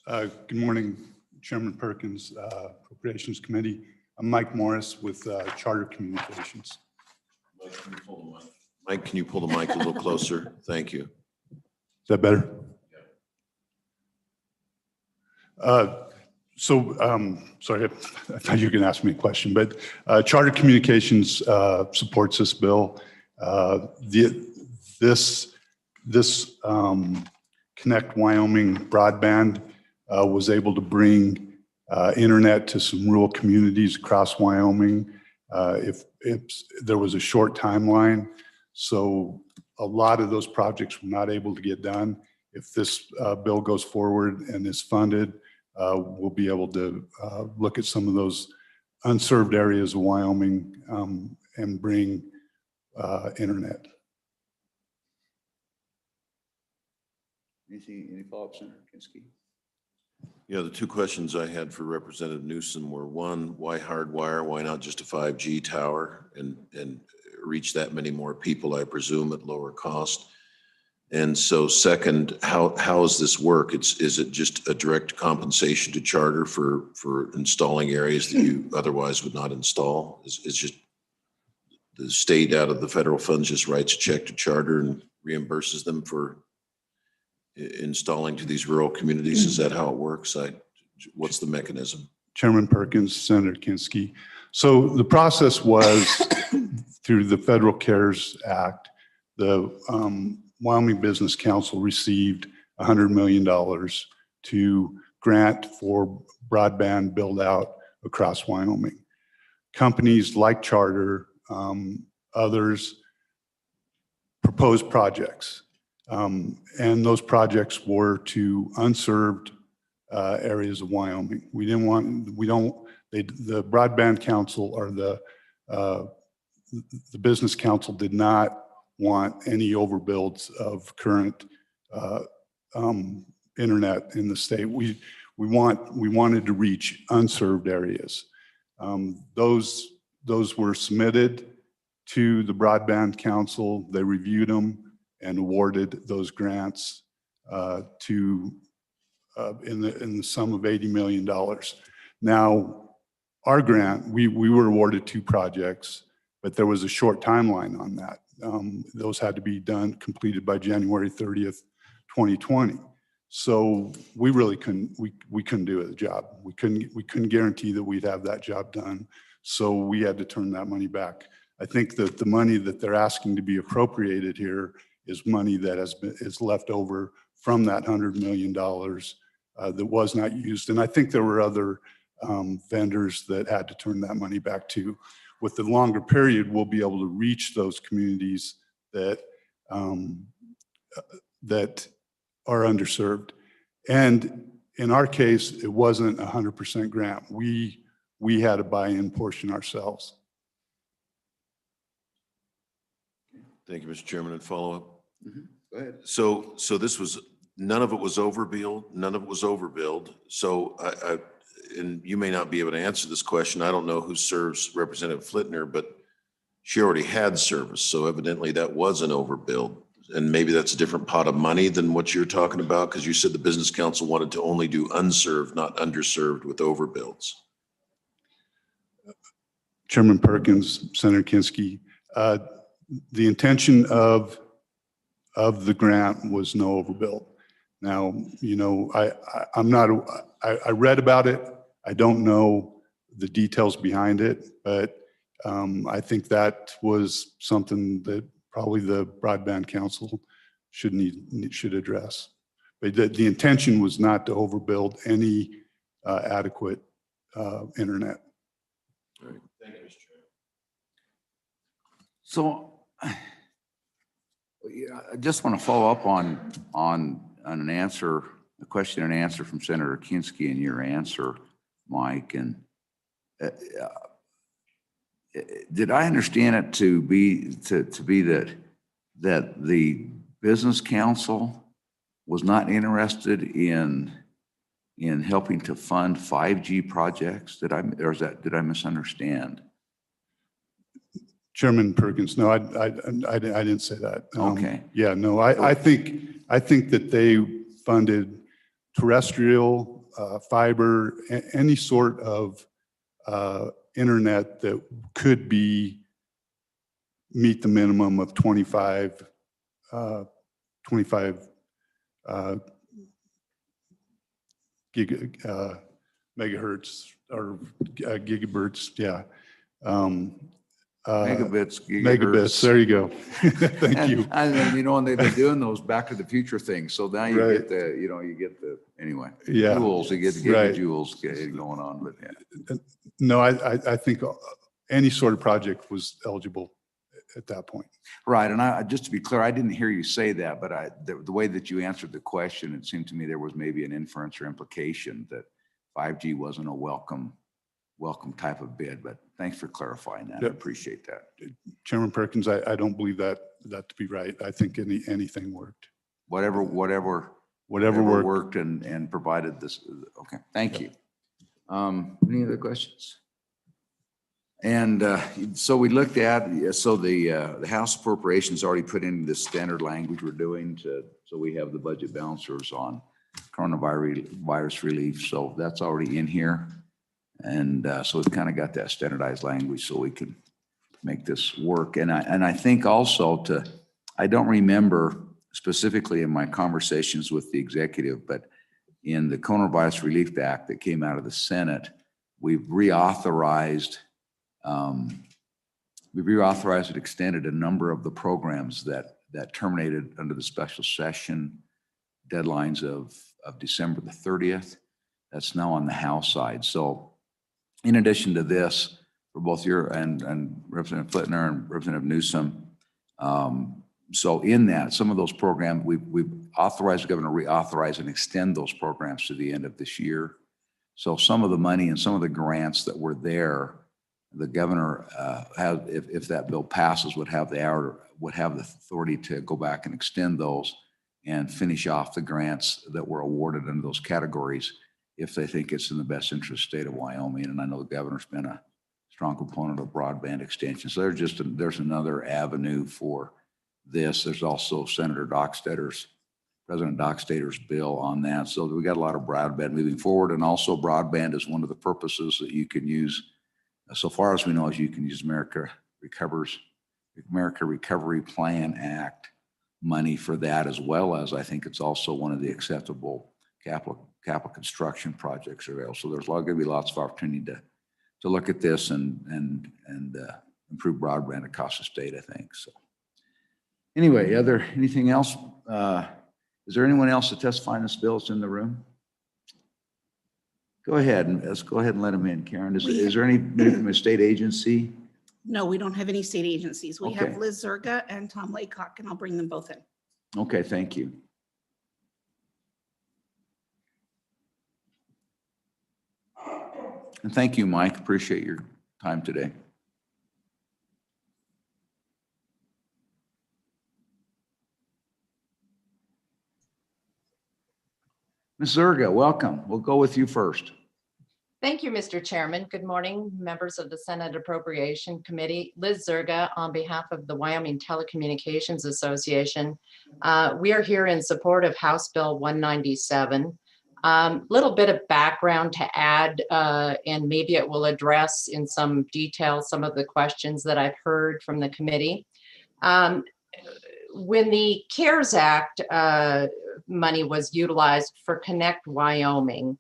Good morning, Chairman Perkins, Appropriations Committee. I'm Mike Morris with Charter Communications. Mike, can you pull the mic a little closer? Thank you. Is that better? Sorry, I thought you were going to ask me a question, but Charter Communications supports this bill. This Connect Wyoming broadband was able to bring internet to some rural communities across Wyoming. If there was a short timeline, so a lot of those projects were not able to get done. If this bill goes forward and is funded, we'll be able to look at some of those unserved areas of Wyoming and bring internet. Any follow-up, Senator Kinski? Yeah, the two questions I had for Representative Newsom were, one, why hardwire? Why not just a 5G tower and reach that many more people, I presume, at lower cost? And so second, how does this work? Is it just a direct compensation to Charter for installing areas that you otherwise would not install? Is just the state out of the federal funds just writes a check to Charter and reimburses them for installing to these rural communities? Is that how it works? What's the mechanism? Chairman Perkins, Senator Kinski. So the process was through the Federal CARES Act, the Wyoming Business Council received $100 million to grant for broadband build out across Wyoming. Companies like Charter, others proposed projects. And those projects were to unserved areas of Wyoming. The Broadband Council or the Business Council did not want any overbuilds of current internet in the state. We wanted to reach unserved areas. Those were submitted to the Broadband Council. They reviewed them and awarded those grants in the sum of $80 million. Now, our grant, we were awarded 2 projects, but there was a short timeline on that. Those had to be completed by January 30th, 2020. So we really couldn't do the job. We couldn't guarantee that we'd have that job done. So we had to turn that money back. I think that the money that they're asking to be appropriated here is money that is left over from that $100 million that was not used. And I think there were other vendors that had to turn that money back too. With the longer period, we'll be able to reach those communities that are underserved. And in our case, it wasn't 100% grant. We had a buy-in portion ourselves. Thank you, Mr. Chairman. And follow up. Go ahead. So this was, none of it was overbilled, none of it was overbilled. So and you may not be able to answer this question. I don't know who serves Representative Flitner, but she already had service. So evidently that was an overbill. And maybe that's a different pot of money than what you're talking about, because you said the Business Council wanted to only do unserved, not underserved with overbills. Chairman Perkins, Senator Kinski, the intention of the grant was no overbill. Now, I read about it. I don't know the details behind it, but I think that was something that probably the Broadband Council should address. But the intention was not to overbuild any adequate internet. All right. Thank you, Mr. Chairman. So yeah, I just want to follow up on an answer, a question and answer from Senator Kinski and your answer, Mike. And did I understand it to be that the Business Council was not interested in helping to fund 5G projects? Did I misunderstand? Chairman Perkins, no, I didn't say that. Okay. Yeah, no, I think that they funded terrestrial, fiber, any sort of internet that could meet the minimum of 25 megahertz or gigahertz. Yeah. Megabits, Megabits. There you go. Thank you. And they've been doing those Back to the Future things. So now you Right. get the anyway. Yeah. Jewels. You get the Right. jewels going on. But yeah. No, I think any sort of project was eligible at that point. Right. And just to be clear, I didn't hear you say that, but the way that you answered the question, it seemed to me there was maybe an inference or implication that 5G wasn't a welcome type of bid. But thanks for clarifying that. I appreciate that. Chairman Perkins, I don't believe that to be right. I think anything worked. Whatever worked. worked and provided this. Okay. Thank you. Any other questions? And so we looked at, the House Appropriations already put in the standard language we're doing so we have the budget balancers on coronavirus relief. So that's already in here. And so we've kind of got that standardized language so we can make this work. And I think also I don't remember specifically in my conversations with the executive, but in the Coronavirus Relief Act that came out of the Senate, we've reauthorized and extended a number of the programs that terminated under the special session deadlines of December the 30th. That's now on the House side. So in addition to this, for both your and Representative Flitner and Representative Newsom, so in that, some of those programs, we've authorized the governor to reauthorize and extend those programs to the end of this year. So some of the money and some of the grants that were there, the governor has, if that bill passes, would have the authority to go back and extend those and finish off the grants that were awarded in those categories if they think it's in the best interest of the state of Wyoming. And I know the governor's been a strong component of broadband extension. So there's another avenue for this. There's also President Dockstader's bill on that. So we got a lot of broadband moving forward. And also broadband is one of the purposes that you can use, so far as we know, is you can use America Recovery Plan Act money for that, as well as I think it's also one of the acceptable capital construction projects available. So there's going to be lots of opportunity to look at this and improve broadband across the state, I think. So anyway, anything else? Is there anyone else to testify in this bill that's in the room? Go ahead and let's go ahead and let them in, Karen. Is there anybody from a state agency? No, we don't have any state agencies. We have Okay. Liz Zerga and Tom Laycock, and I'll bring them both in. Okay, thank you. And thank you, Mike. Appreciate your time today. Ms. Zerga, welcome. We'll go with you first. Thank you, Mr. Chairman. Good morning, members of the Senate Appropriation Committee. Liz Zerga on behalf of the Wyoming Telecommunications Association. We are here in support of House Bill 197. Little bit of background to add, and maybe it will address in some detail some of the questions that I've heard from the committee. When the CARES Act money was utilized for Connect Wyoming,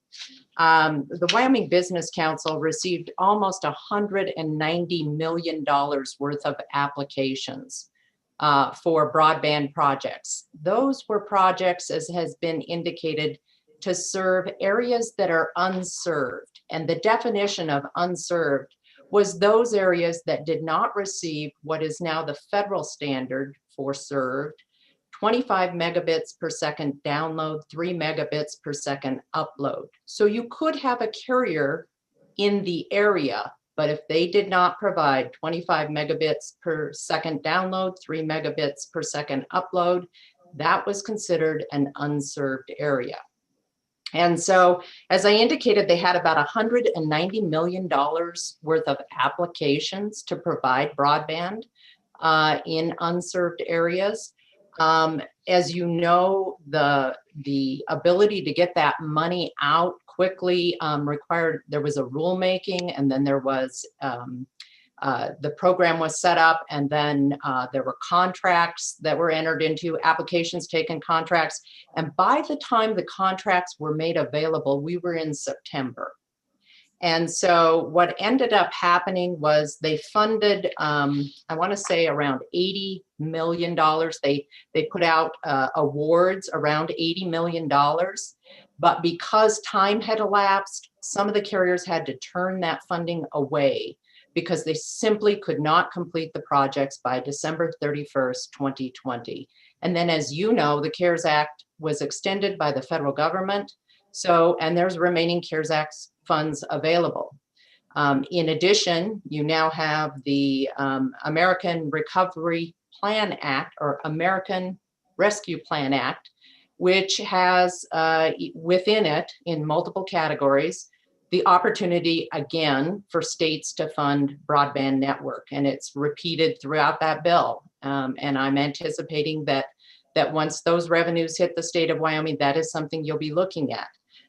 the Wyoming Business Council received almost $190 million worth of applications for broadband projects. Those were projects, as has been indicated, to serve areas that are unserved. And the definition of unserved was those areas that did not receive what is now the federal standard for served, 25 megabits per second download, 3 megabits per second upload. So you could have a carrier in the area, but if they did not provide 25 megabits per second download, 3 megabits per second upload, that was considered an unserved area. And so, as I indicated, they had about $190 million worth of applications to provide broadband in unserved areas. As you know, the ability to get that money out quickly required, there was a rulemaking, and then there was the program was set up, and then there were contracts that were entered into, applications taken, contracts. And by the time the contracts were made available, we were in September. And so what ended up happening was they funded, I want to say around $80 million. They put out awards around $80 million. But because time had elapsed, some of the carriers had to turn that funding away because they simply could not complete the projects by December 31st, 2020. And then, as you know, the CARES Act was extended by the federal government. So, and there's remaining CARES Act funds available. In addition, you now have the American Recovery Plan Act, or American Rescue Plan Act, which has within it, in multiple categories, the opportunity again for states to fund broadband network. And it's repeated throughout that bill. And I'm anticipating that once those revenues hit the state of Wyoming, that is something you'll be looking at.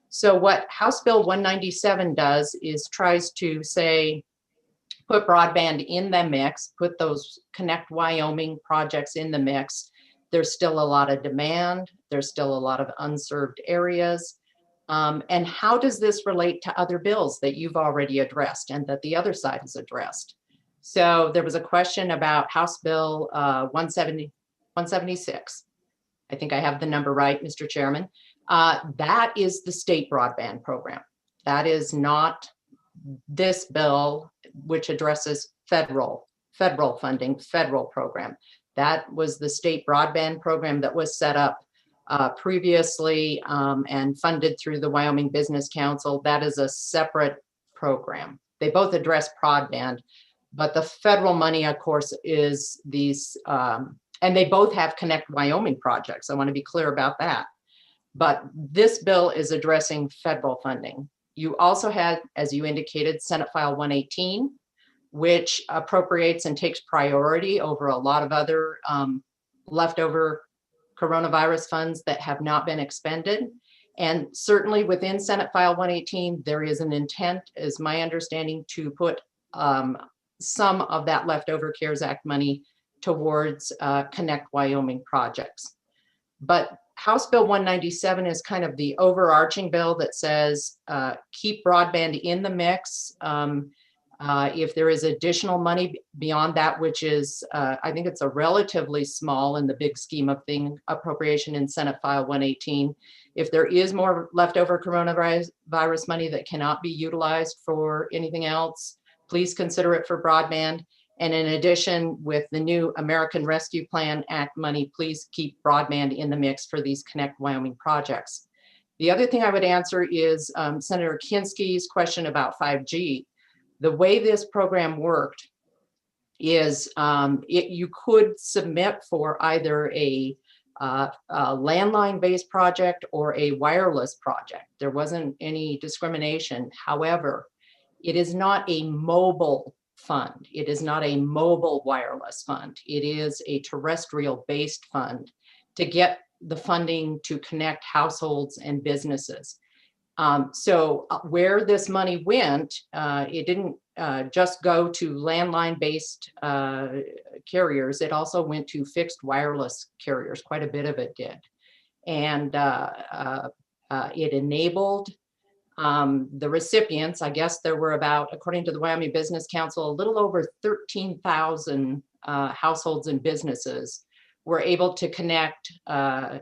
So what House Bill 197 does is tries to say, put broadband in the mix, put those Connect Wyoming projects in the mix. There's still a lot of demand. There's still a lot of unserved areas. And how does this relate to other bills that you've already addressed and that the other side has addressed? So there was a question about House Bill 176. I think I have the number right, Mr. Chairman. That is the state broadband program. That is not this bill, which addresses federal funding, federal program. That was the state broadband program that was set up previously and funded through the Wyoming Business Council. That is a separate program. They both address broadband, but the federal money, of course, is these, and they both have Connect Wyoming projects. I want to be clear about that. But this bill is addressing federal funding. You also had, as you indicated, Senate File 118, which appropriates and takes priority over a lot of other leftover coronavirus funds that have not been expended. And certainly within Senate File 118, there is an intent, is my understanding, to put some of that leftover CARES Act money towards Connect Wyoming projects. But House Bill 197 is kind of the overarching bill that says keep broadband in the mix. If there is additional money beyond that, which is, I think it's a relatively small in the big scheme of thing appropriation in Senate File 118. If there is more leftover coronavirus money that cannot be utilized for anything else, please consider it for broadband. And in addition, with the new American Rescue Plan Act money, please keep broadband in the mix for these Connect Wyoming projects. The other thing I would answer is Senator Kinski's question about 5G. The way this program worked is you could submit for either a landline-based project or a wireless project. There wasn't any discrimination. However, it is not a mobile fund. It is not a mobile wireless fund. It is a terrestrial-based fund to get the funding to connect households and businesses. So where this money went, it didn't just go to landline-based carriers. It also went to fixed wireless carriers. Quite a bit of it did. And it enabled the recipients. I guess there were about, according to the Wyoming Business Council, a little over 13,000 households and businesses were able to connect to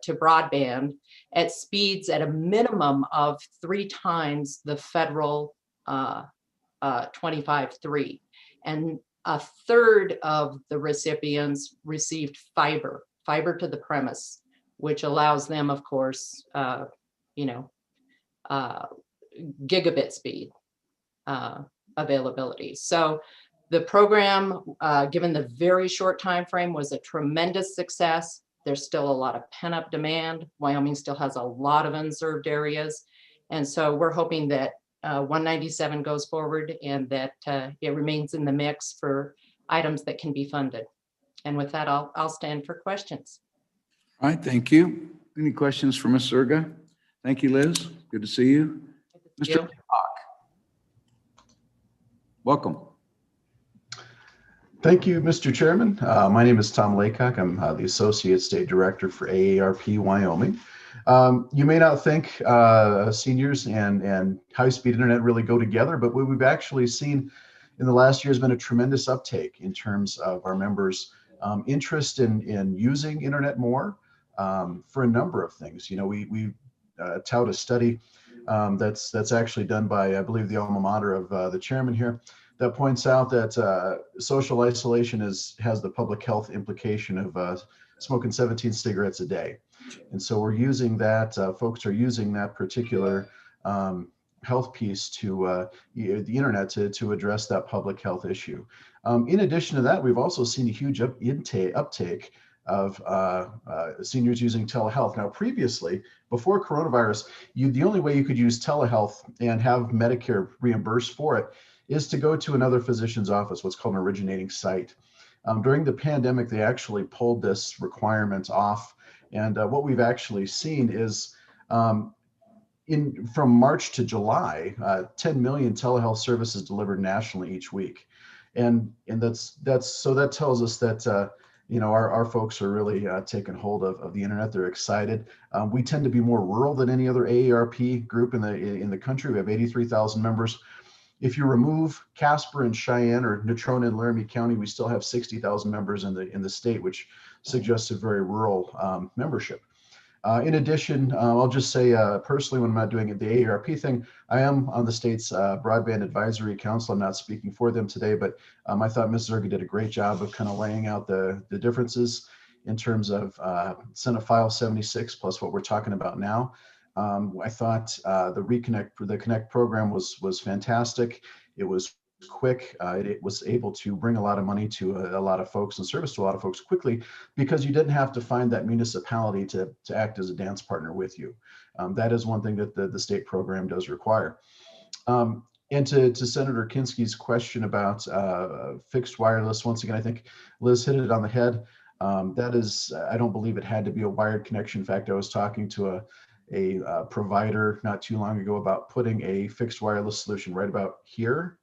broadband at speeds at a minimum of 3 times the federal 25.3. And a third of the recipients received fiber to the premise, which allows them, of course, gigabit speed availability. So the program, given the very short time frame, was a tremendous success. There's still a lot of pent-up demand. Wyoming still has a lot of unserved areas. And so we're hoping that 197 goes forward and that it remains in the mix for items that can be funded. And with that, I'll stand for questions. All right, thank you. Any questions for Ms. Zerga? Thank you, Liz. Good to see you. Mr. Hawk. Welcome. Thank you, Mr. Chairman. My name is Tom Laycock. I'm the Associate State Director for AARP Wyoming. You may not think seniors and high-speed internet really go together, but what we've actually seen in the last year has been a tremendous uptake in terms of our members' interest in using internet more for a number of things. You know, we tout a study that's actually done by, I believe, the alma mater of the chairman here, that points out that social isolation has the public health implication of smoking 17 cigarettes a day. And so we're using that, folks are using that particular health piece to the internet to address that public health issue. In addition to that, we've also seen a huge uptake of seniors using telehealth. Now, previously, before coronavirus, the only way you could use telehealth and have Medicare reimbursed for it is to go to another physician's office, what's called an originating site. During the pandemic, they actually pulled this requirement off. And what we've actually seen is from March to July, 10 million telehealth services delivered nationally each week. And so that tells us that our folks are really taking hold of the internet. They're excited. We tend to be more rural than any other AARP group in the country. We have 83,000 members. If you remove Casper and Cheyenne or Natrona and Laramie County, we still have 60,000 members in the state, which suggests a very rural membership. In addition, I'll just say personally, when I'm not doing the AARP thing, I am on the state's Broadband Advisory Council. I'm not speaking for them today, but I thought Ms. Zerga did a great job of kind of laying out the differences in terms of Senate File 76 plus what we're talking about now. I thought the Connect program was fantastic. It was quick. It was able to bring a lot of money to a lot of folks and service to a lot of folks quickly, because you didn't have to find that municipality to act as a dance partner with you. That is one thing that the state program does require. And to Senator Kinski's question about fixed wireless, once again, I think Liz hit it on the head. That is, I don't believe it had to be a wired connection. In fact, I was talking to a provider not too long ago about putting a fixed wireless solution right about here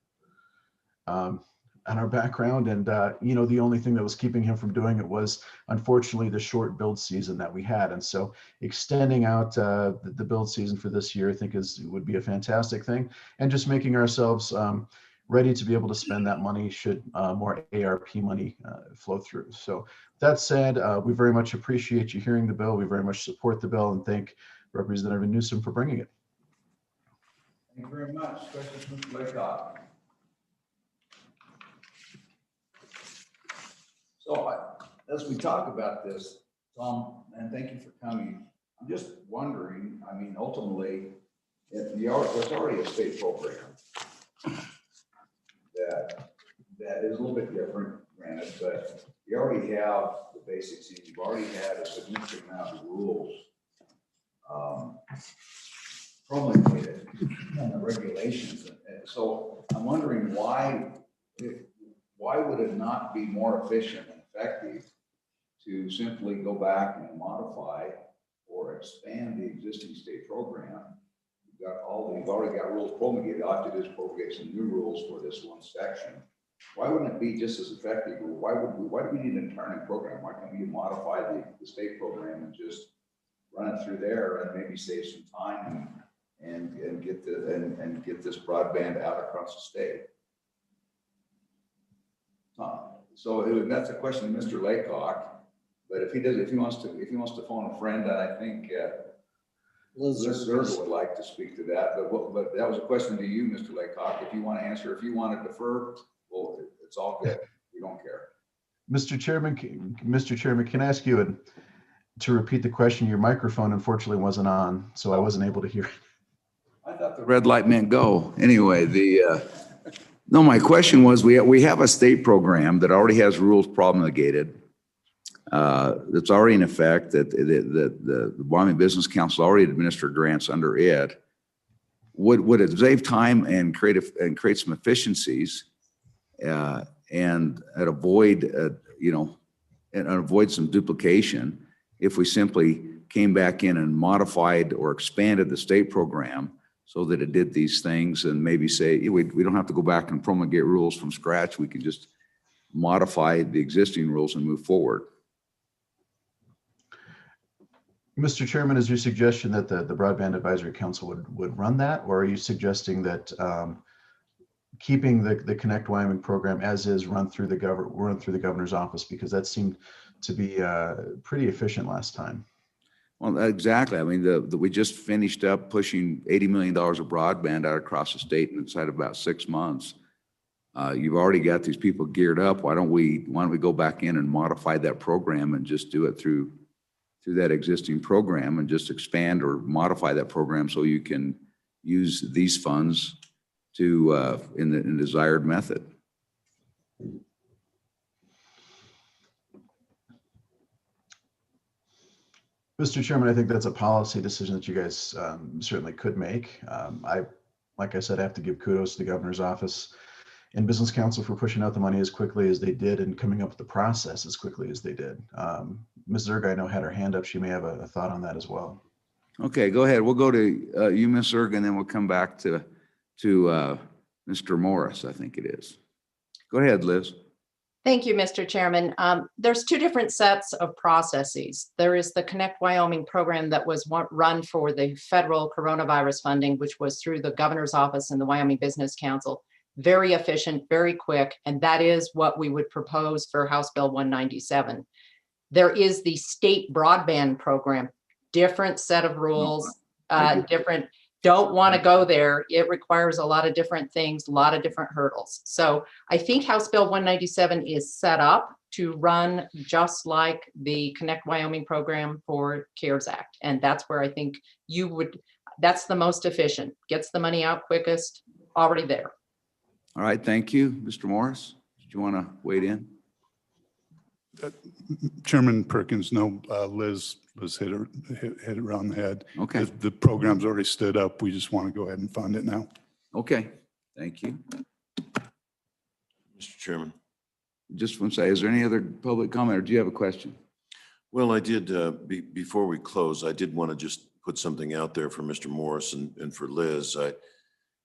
on our background. And, the only thing that was keeping him from doing it was, unfortunately, the short build season that we had. And so extending out the build season for this year, I think would be a fantastic thing. And just making ourselves ready to be able to spend that money should more ARP money flow through. So that said, we very much appreciate you hearing the bill. We very much support the bill and thank Representative Newsom for bringing it. Thank you very much. Questions, Mr. Laycock? So as we talk about this, Tom, and thank you for coming, I'm just wondering, I mean, ultimately, if there's already a state program that is a little bit different, granted, but you already have the basics, you've already had a significant amount of rules promulgated and the regulations. And so I'm wondering why would it not be more efficient and effective to simply go back and modify or expand the existing state program? You've already got rules promulgated. All you have to do is promulgate some new rules for this one section. Why wouldn't it be just as effective? Or why do we need an entire program? Why can't we modify the state program and just run it through there and maybe save some time and get this broadband out across the state? So that's a question to Mr. Laycock. But if he wants to phone a friend, I think Liz Zerga would like to speak to that. But that was a question to you, Mr. Laycock. If you want to answer, if you want to defer, well, it's all good. We don't care. Mr. Chairman, can I ask you to repeat the question? Your microphone unfortunately wasn't on, so I wasn't able to hear it. I thought the red light meant go. Anyway, no, my question was, we have a state program that already has rules promulgated, that's already in effect, that the Wyoming Business Council already administered grants under it. Would it save time and create some efficiencies and avoid avoid some duplication if we simply came back in and modified or expanded the state program so that it did these things, and maybe say we don't have to go back and promulgate rules from scratch. We can just modify the existing rules and move forward. Mr. Chairman, is your suggestion that the Broadband Advisory Council would run that, or are you suggesting that keeping the Connect Wyoming program as is run through the governor's office, because that seemed to be pretty efficient last time? Well, exactly. I mean, we just finished up pushing $80 million of broadband out across the state inside of about 6 months. You've already got these people geared up. Why don't we go back in and modify that program and just do it through that existing program and just expand or modify that program so you can use these funds to in the desired method? Mr. Chairman, I think that's a policy decision that you guys certainly could make. Like I said, I have to give kudos to the governor's office and Business Council for pushing out the money as quickly as they did and coming up with the process as quickly as they did. Ms. Zerga, I know, had her hand up. She may have a thought on that as well. Okay, go ahead. We'll go to you, Ms. Zerga, and then we'll come back to Mr. Morris, I think it is. Go ahead, Liz. Thank you, Mr. Chairman. There's two different sets of processes. There is the Connect Wyoming program that was run for the federal coronavirus funding, which was through the governor's office and the Wyoming Business Council. Very efficient, very quick, and that is what we would propose for House Bill 197. There is the state broadband program, different set of rules, different, don't want to go there. It requires a lot of different things, a lot of different hurdles. So I think House Bill 197 is set up to run just like the Connect Wyoming program for CARES Act. And that's where I think you would, that's the most efficient, gets the money out quickest, already there. All right, thank you. Mr. Morris, did you want to wade in? Chairman Perkins, no, Liz hit it around the head. Okay. The program's already stood up. We just want to go ahead and fund it now. Okay, thank you. Mr. Chairman. Just want to say, is there any other public comment or do you have a question? Well, I did, before we close, I did want to just put something out there for Mr. Morris and for Liz.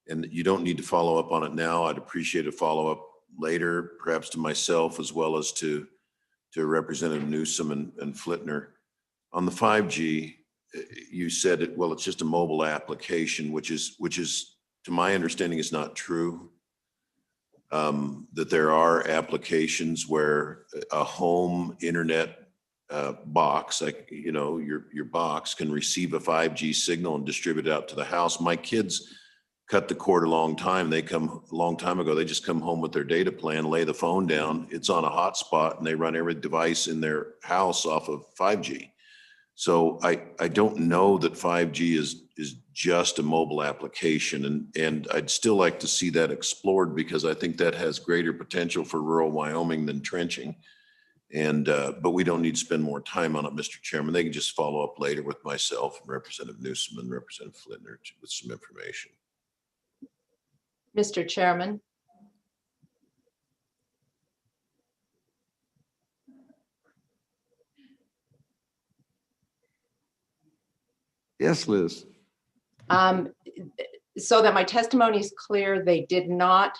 And you don't need to follow up on it now. I'd appreciate a follow-up later, perhaps to myself as well as to Representative Newsom and Flitner. On the 5G, you said it, well, it's just a mobile application, which is, to my understanding, is not true. That there are applications where a home internet box, like, you know, your box can receive a 5G signal and distribute it out to the house. My kids cut the cord a long time ago. They just come home with their data plan, lay the phone down, it's on a hotspot, and they run every device in their house off of 5G. So I don't know that 5G is just a mobile application, and I'd still like to see that explored because I think that has greater potential for rural Wyoming than trenching. And but we don't need to spend more time on it, Mr. Chairman. They can just follow up later with myself and Representative Newsom and Representative Flitner with some information. Mr. Chairman. Yes, Liz. So that my testimony is clear, they did not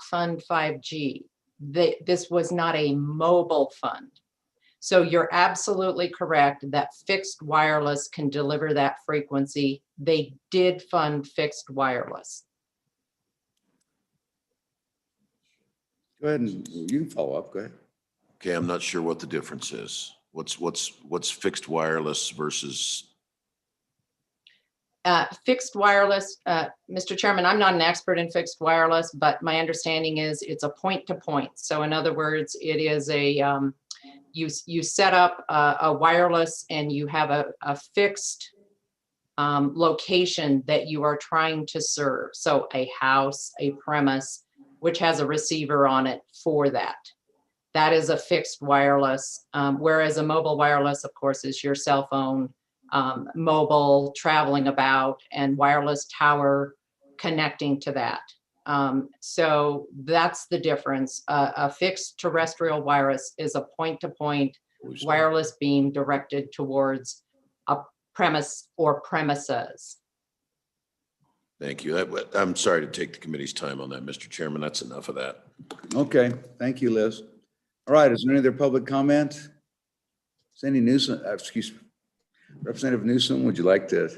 fund 5G. This was not a mobile fund. So you're absolutely correct that fixed wireless can deliver that frequency. They did fund fixed wireless. Go ahead and you can follow up. Go ahead. Okay, I'm not sure what the difference is. What's fixed wireless versus? Fixed wireless, Mr. Chairman, I'm not an expert in fixed wireless, but my understanding is it's a point-to-point. So in other words, it is a, you set up a wireless and you have a fixed location that you are trying to serve. So a house, a premise, which has a receiver on it for that. That is a fixed wireless, whereas a mobile wireless, of course, is your cell phone, mobile, traveling about, and wireless tower connecting to that. So that's the difference. A fixed terrestrial wireless is a point-to-point wireless beam directed towards a premise or premises. Thank you. I'm sorry to take the committee's time on that, Mr. Chairman. That's enough of that. Okay, thank you, Liz. All right, is there any other public comment? Sandy Newsom, excuse me. Representative Newsom, would you like to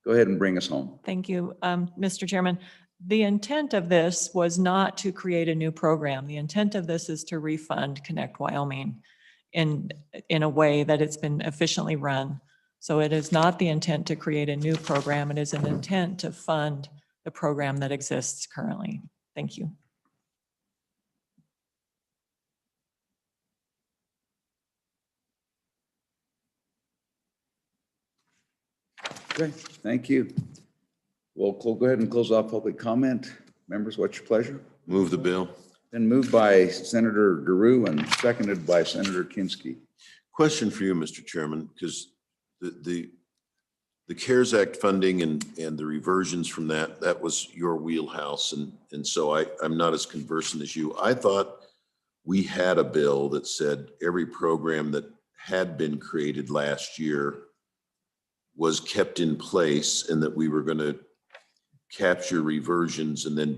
go ahead and bring us home? Thank you, Mr. Chairman. The intent of this was not to create a new program. The intent of this is to refund Connect Wyoming in a way that it's been efficiently run. So it is not the intent to create a new program. It is an intent to fund the program that exists currently. Thank you. Okay, thank you. We'll go ahead and close off public comment. Members, what's your pleasure? Move the bill. Then moved by Senator Giroux and seconded by Senator Kinski. Question for you, Mr. Chairman, because the CARES Act funding and the reversions from that was your wheelhouse. And so I'm not as conversant as you. I thought we had a bill that said every program that had been created last year was kept in place and that we were going to capture reversions and then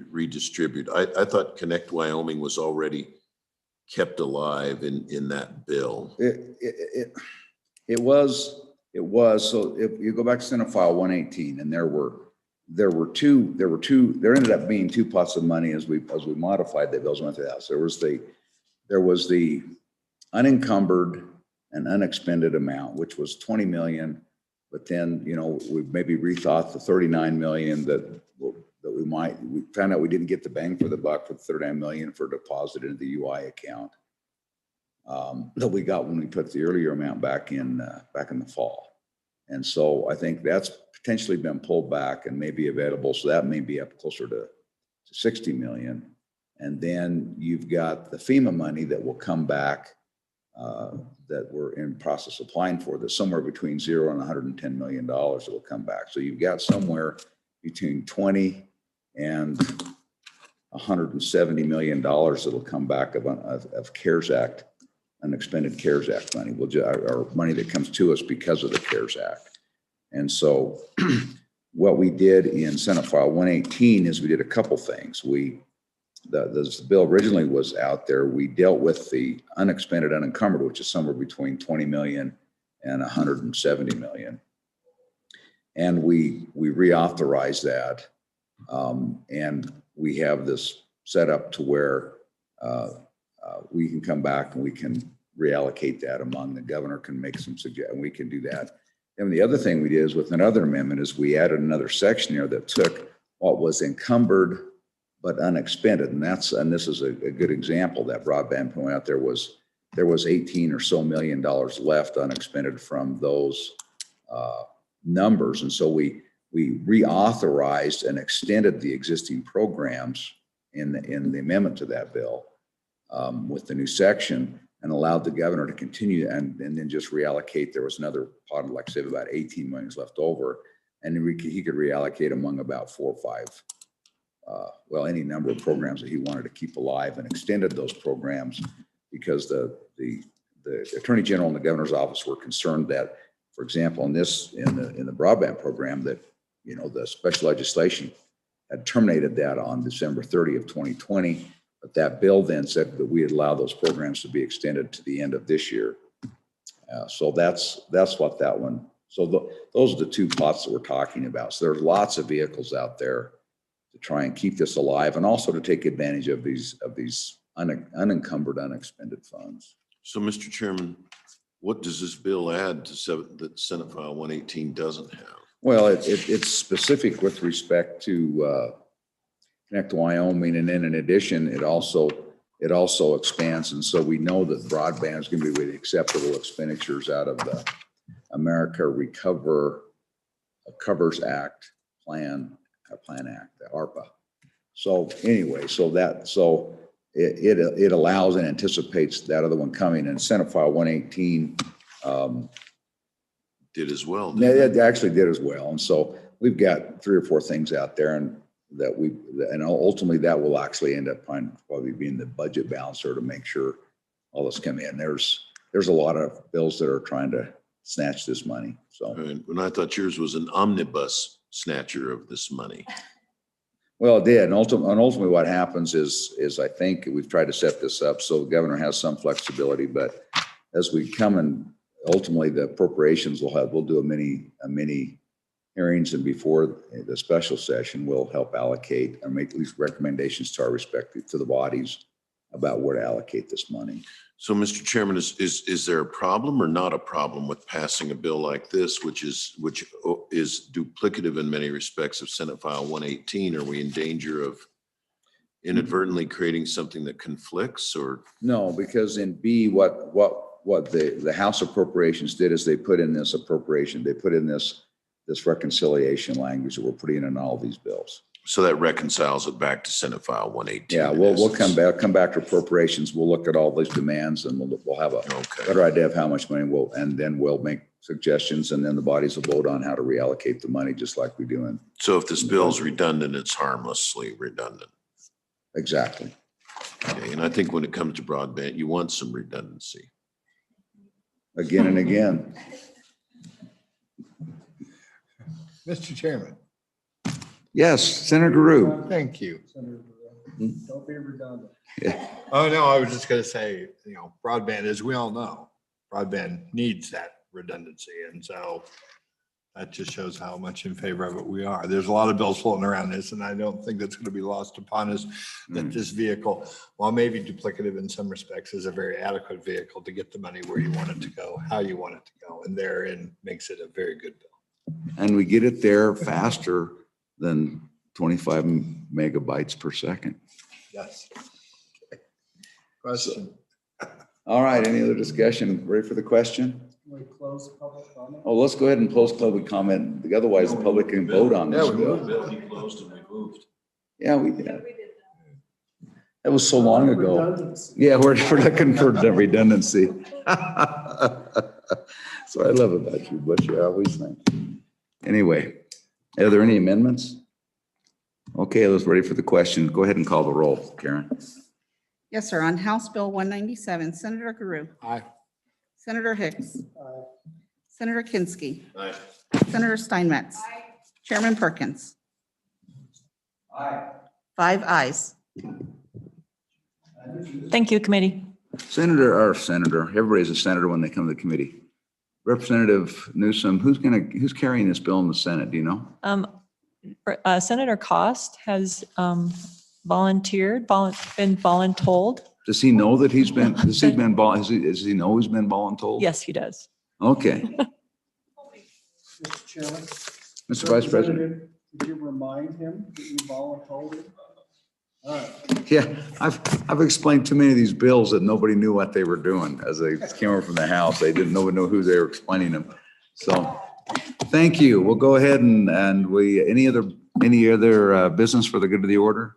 redistribute. I thought Connect Wyoming was already kept alive in that bill. It was. So if you go back to Senate File 118, and there ended up being two pots of money as we modified the bills, went through the House. There was the unencumbered and unexpended amount, which was 20 million. But then, you know, we maybe rethought the 39 million that we found out we didn't get the bang for the buck for the 39 million for deposit into the UI account that we got when we put the earlier amount back in the fall. And so I think that's potentially been pulled back and may be available. So that may be up closer to 60 million. And then you've got the FEMA money that will come back that we're in process of applying for. That's somewhere between $0 and $110 million that will come back. So you've got somewhere between 20 and $170 million that'll come back of CARES Act, unexpended CARES Act money, or money that comes to us because of the CARES Act. And so what we did in Senate File 118 is we did a couple things. The bill originally was out there. We dealt with the unexpended unencumbered, which is somewhere between 20 million and 170 million. And we reauthorized that. And we have this set up to where we can come back and we can reallocate that among the governor can make some suggestions. We can do that. And the other thing we did is with another amendment is we added another section here that took what was encumbered but unexpended. And this is a good example that broadband point out. There was 18 or so million dollars left unexpended from those numbers. And so we reauthorized and extended the existing programs in the amendment to that bill with the new section, and allowed the governor to continue and then just reallocate. There was another pot of, like, say, about 18 million left over, and he could reallocate among about 4 or 5, any number of programs that he wanted to keep alive, and extended those programs because the Attorney General and the governor's office were concerned that, for example, in the broadband program, that, you know, the special legislation had terminated that on December 30th, 2020. But that bill then said that we allow those programs to be extended to the end of this year. So that's what that one. So those are the two pots that we're talking about. So there's lots of vehicles out there to try and keep this alive, and also to take advantage of these unencumbered, unexpended funds. So, Mr. Chairman, what does this bill add that Senate File 118 doesn't have? Well, it's specific with respect to Connect Wyoming, and then in addition, it also expands. And so we know that broadband is going to be with acceptable expenditures out of the America Recovers Act Plan Act, the ARPA. So anyway, it allows and anticipates that other one coming. And Senate File 118 did as well. It actually did as well. And so we've got 3 or 4 things out there, and ultimately that will actually end up probably being the budget balancer to make sure all this come in. There's a lot of bills that are trying to snatch this money. So, and I thought yours was an omnibus snatcher of this money. Well, it did. And ultimately what happens is I think we've tried to set this up so the governor has some flexibility, but as we come and ultimately the appropriations we'll do a mini hearings, and before the special session, we'll help allocate and make at least recommendations to our respective, to the bodies about where to allocate this money. So, Mr. Chairman, is there a problem or not a problem with passing a bill like this, which is duplicative in many respects of Senate File 118? Are we in danger of inadvertently creating something that conflicts, or? No, because in B, what the House Appropriations did is they put in this appropriation, they put in this reconciliation language that we're putting in all these bills. So that reconciles it back to Senate File 118. Yeah, we'll come back to appropriations. We'll look at all these demands, and we'll have a better idea of how much money and then we'll make suggestions, and then the bodies will vote on how to reallocate the money, just like we do in. So if this bill is redundant, it's harmlessly redundant. Exactly. Okay, and I think when it comes to broadband, you want some redundancy. Again and again. Mr. Chairman. Yes, Senator Rue. Thank you. Don't be redundant. Yeah. Oh, no, I was just going to say, broadband, as we all know, broadband needs that redundancy. And so That just shows how much in favor of it we are. There's a lot of bills floating around this, and I don't think that's going to be lost upon us that this vehicle, while maybe duplicative in some respects, is a very adequate vehicle to get the money where you want it to go, how you want it to go, and therein makes it a very good bill. And we get it there faster than 25 megabytes per second. Yes. Question. All right, any other discussion? Ready for the question? We close public comment. Oh, let's go ahead and close public comment. Otherwise, the public can vote on this Yeah, we bill. moved it. He closed and we moved. Yeah, we did. That was so long ago. Yeah, we're looking for the redundancy. That's what I love about you, Butch. You always think. Anyway, are there any amendments? Okay, let's ready for the question. Go ahead and call the roll, Karen. Yes, sir. On House Bill 197, Senator Guru, Aye. Senator Hicks, Senator Kinsky, Aye. Senator Steinmetz, Chairman Perkins. Aye. 5 ayes. Thank you, committee. Senator, everybody's a senator when they come to the committee. Representative Newsom, who's carrying this bill in the Senate? Do you know? Senator Cost has volunteered, been voluntold. Does he know that he's been, does he know he's been voluntold? Yes, he does. Okay. Mr. Chairman. Mr. Vice President. Representative, did you remind him that you voluntold him? All right. Yeah, I've explained too many of these bills that nobody knew what they were doing as they came over from the House. Nobody knew who they were explaining them. So, thank you. We'll go ahead and any other business for the good of the order?